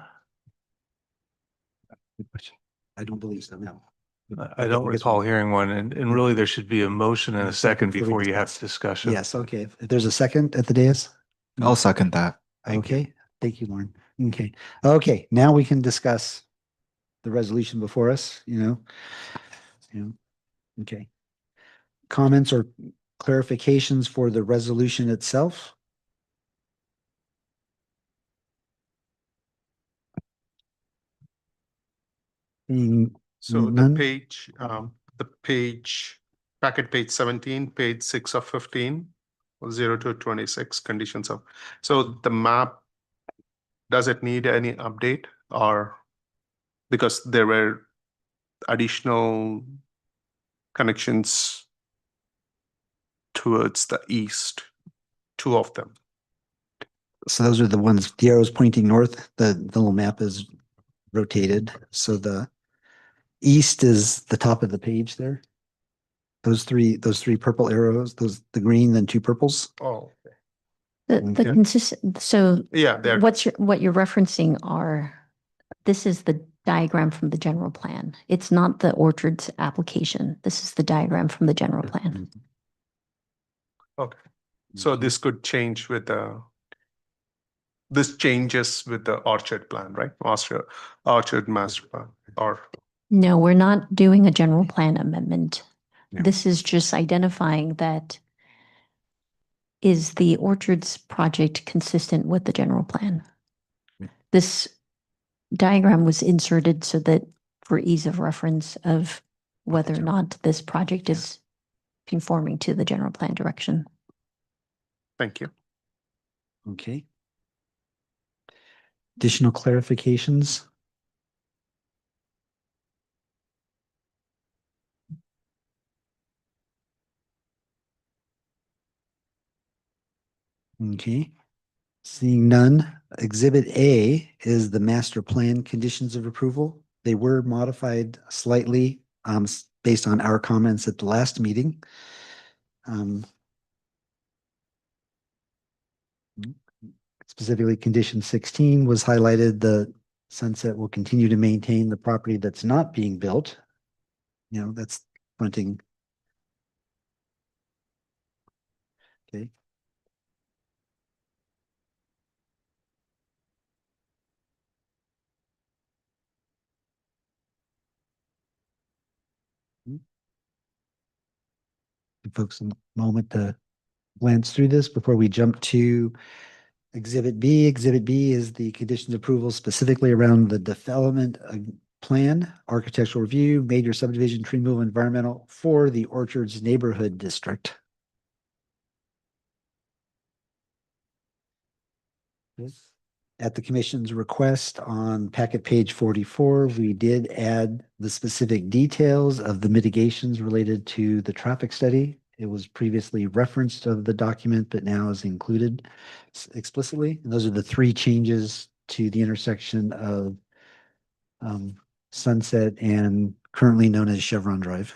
I don't believe so, no. I don't recall hearing one, and really there should be a motion and a second before you have discussion. Yes, okay. If there's a second at the dais? I'll second that. Okay, thank you, Lauren. Okay, now we can discuss the resolution before us, Okay. Comments or clarifications for the resolution itself? Being So none? packet page 17, page 6 of 15, 0-26 conditions of, so the map, does it need any update, or because there were additional connections towards the east, two of them? So those are the ones, the arrows pointing north, the little map is rotated. So the east is the top of the page there. Those three purple arrows, the green, then two purples. Oh, The Okay. consistent, so yeah, they're, what you're referencing are, this is the diagram from the general plan. It's not the orchards application. This is the diagram from the general plan. okay. So this could change with this changes with the orchard plan, right? Orchard master plan, or, No, we're not doing a general plan amendment. Yeah. This is just identifying that is the orchards project consistent with the general plan? This diagram was inserted so that for ease of reference of whether or not this project is conforming to the general plan direction. thank you. Okay. Additional clarifications? Okay. Seeing none, Exhibit A is the master plan conditions of approval. They were modified slightly based on our comments at the last meeting. Specifically, condition 16 was highlighted. The Sunset will continue to maintain the property that's not being built. That's fronting. Okay. Give folks a moment to glance through this before we jump to Exhibit B. Exhibit B is the conditions approval specifically around the development plan, architectural review, major subdivision, tree removal, environmental for the Orchards Neighborhood District. At the commission's request on packet page 44, we did add the specific details of the mitigations related to the traffic study. It was previously referenced of the document, but now is included explicitly. And those are the three changes to the intersection of Sunset and currently known as Chevron Drive.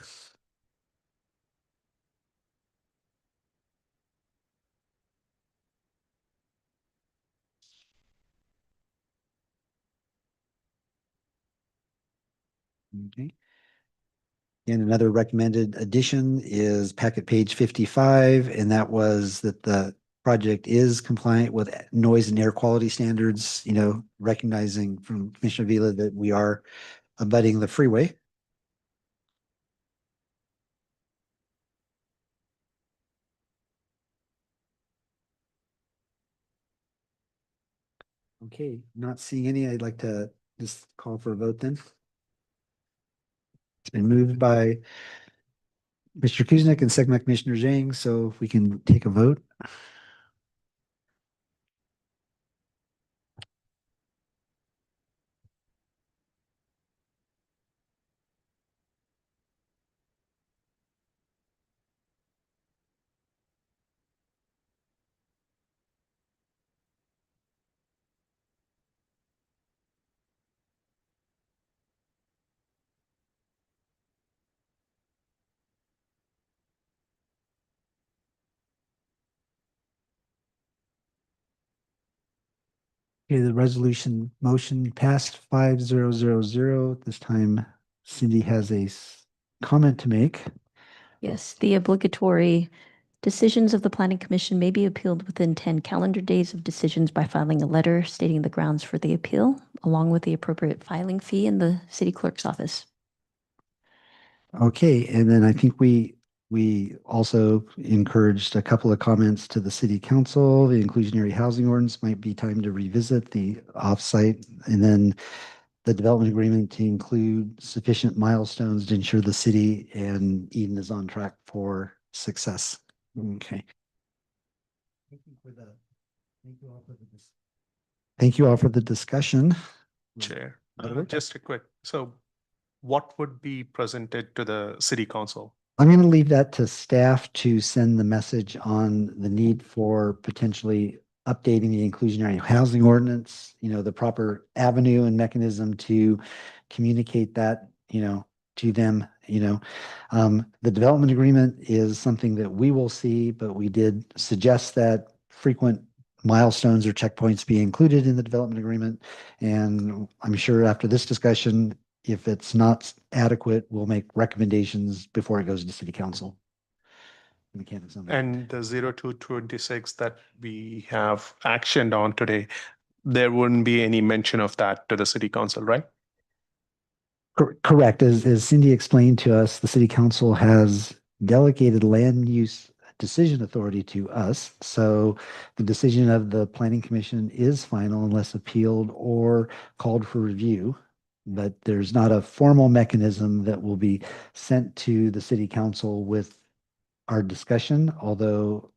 Okay. And another recommended addition is packet page 55, and that was that the project is compliant with noise and air quality standards, you know, recognizing from Commissioner Vila that we are abutting the freeway. Okay, not seeing any, I'd like to just call for a vote then. It's been moved by Mr. Kuznick and second by Commissioner Zhang, so if we can take a vote. Okay, the resolution motion passed 5000. This time Cindy has a comment to make. Yes, the obligatory decisions of the Planning Commission may be appealed within 10 calendar days of decisions by filing a letter stating the grounds for the appeal, along with the appropriate filing fee in the city clerk's office. Okay, and then I think we also encouraged a couple of comments to the city council. The inclusionary housing ordinance might be time to revisit the offsite, and then the development agreement to include sufficient milestones to ensure the city and Eden is on track for success. Okay. Thank you all for the discussion. Chair, Edward? just a quick, so what would be presented to the city council? I'm going to leave that to staff to send the message on the need for potentially updating the inclusionary housing ordinance, you know, the proper avenue and mechanism to communicate that, you know, to them, you know. The development agreement is something that we will see, but we did suggest that frequent milestones or checkpoints be included in the development agreement. And I'm sure after this discussion, if it's not adequate, we'll make recommendations before it goes to city council. Mechanics on that. And the 0226 that we have actioned on today, there wouldn't be any mention of that to the city council, right? Correct. As Cindy explained to us, the city council has delegated land use decision authority to us. So the decision of the planning commission is final unless appealed or called for review. But there's not a formal mechanism that will be sent to the city council with our discussion, although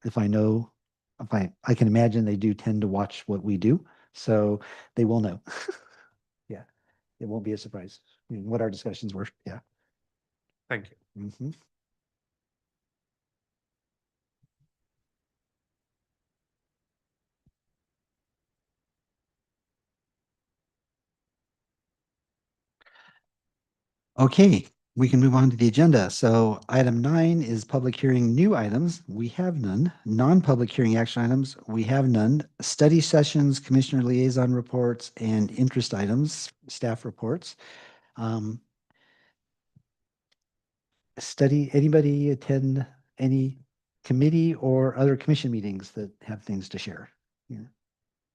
if I can imagine they do tend to watch what we do, so they will know. Yeah, it won't be a surprise. I mean, what our discussions were. Yeah. Thank you. Mhm. Okay, we can move on to the agenda. So item 9 is public hearing new items. We have none. Non-public hearing action items, we have none. Study sessions, commissioner liaison reports, and interest items, staff reports. Anybody attend any committee or other commission meetings that have things to share? Yeah.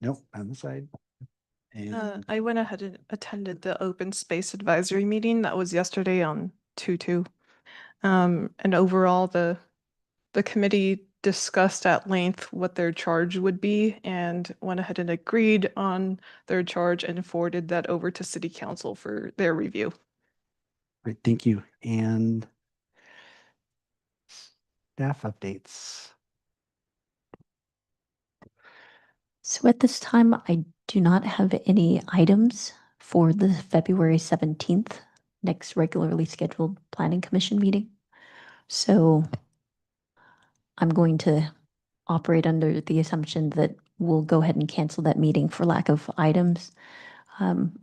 Nope, on the side. And I went ahead and attended the open space advisory meeting that was yesterday on 2/2. And overall, the committee discussed at length what their charge would be and went ahead and agreed on their charge and forwarded that over to City Council for their review. Great, thank you. And staff updates. So at this time, I do not have any items for the February 17th next regularly scheduled Planning Commission meeting. So I'm going to operate under the assumption that we'll go ahead and cancel that meeting for lack of items.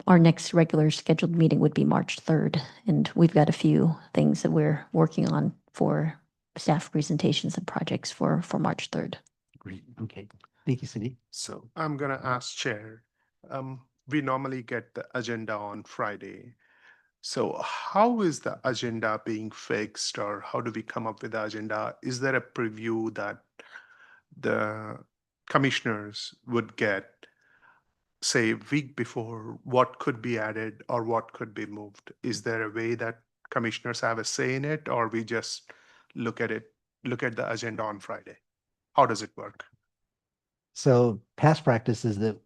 Our next regular scheduled meeting would be March 3rd, and we've got a few things that we're working on for staff presentations and projects for March 3rd. Great, okay. Thank you, Cindy. So I'm gonna ask Chair, we normally get the agenda on Friday. So how is the agenda being fixed, or how do we come up with the agenda? Is there a preview that the commissioners would get, say, week before, what could be added or what could be moved? Is there a way that commissioners have a say in it, or we just look at the agenda on Friday? How does it work? So past practice is that,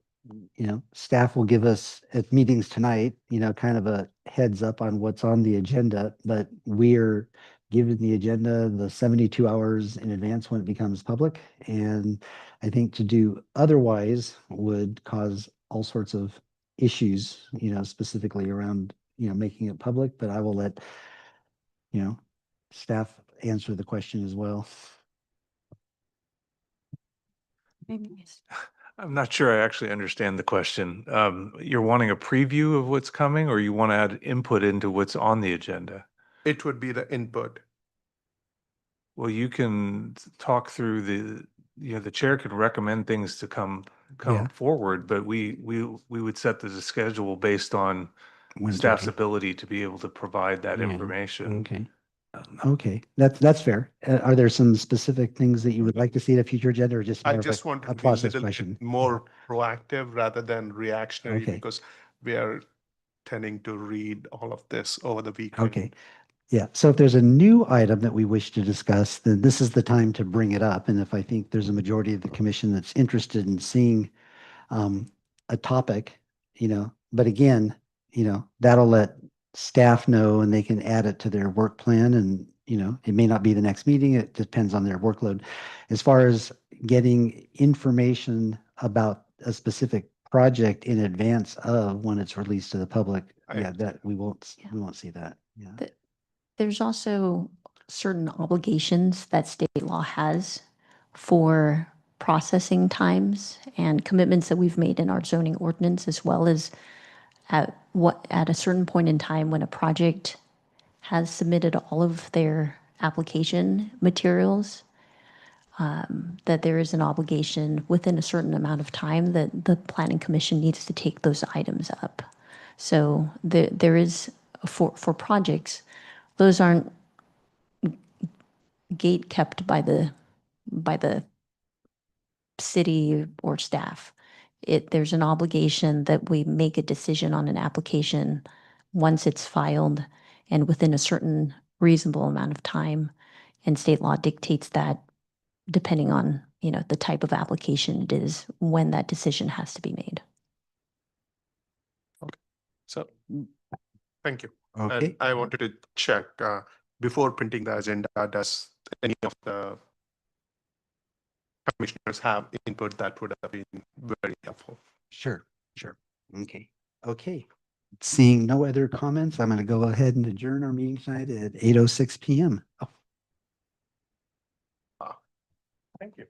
staff will give us at meetings tonight, kind of a heads up on what's on the agenda, but we're given the agenda the 72 hours in advance when it becomes public. And I think to do otherwise would cause all sorts of issues, specifically around, making it public, but I will let, staff answer the question as well. I'm not sure I actually understand the question. You're wanting a preview of what's coming, or you want to add input into what's on the agenda? It would be the input. Well, you can talk through the chair can recommend things to come Yeah. forward, but we would set the schedule based on When staff's taking- ability to be able to provide that Yeah, information. Okay. Okay, that's fair. Are there some specific things that you would like to see in a future agenda, or just I more of just a want to be a process little question? bit more proactive rather than reactionary, Okay. because we are tending to read all of this over the weekend. Okay. Yeah, so if there's a new item that we wish to discuss, then this is the time to bring it up. And if I think there's a majority of the commission that's interested in seeing a topic, but again, that'll let staff know and they can add it to their work plan. And, it may not be the next meeting. It depends on their workload. As far as getting information about a specific project in advance of when it's released to the public, that we won't see that. Yeah. There's also certain obligations that state law has for processing times and commitments that we've made in our zoning ordinance, as well as at a certain point in time when a project has submitted all of their application materials, that there is an obligation within a certain amount of time that the Planning Commission needs to take those items up. So there is, for projects, those aren't gate kept by the city or staff. There's an obligation that we make a decision on an application once it's filed and within a certain reasonable amount of time. And state law dictates that depending on, the type of application it is, when that decision has to be made. So, thank you. Okay. And I wanted to check, before printing the agenda, does any of the commissioners have input that would have been very helpful? Sure. Okay. Seeing no other comments, I'm going to go ahead and adjourn our meeting tonight at 8:06 p.m. Thank you.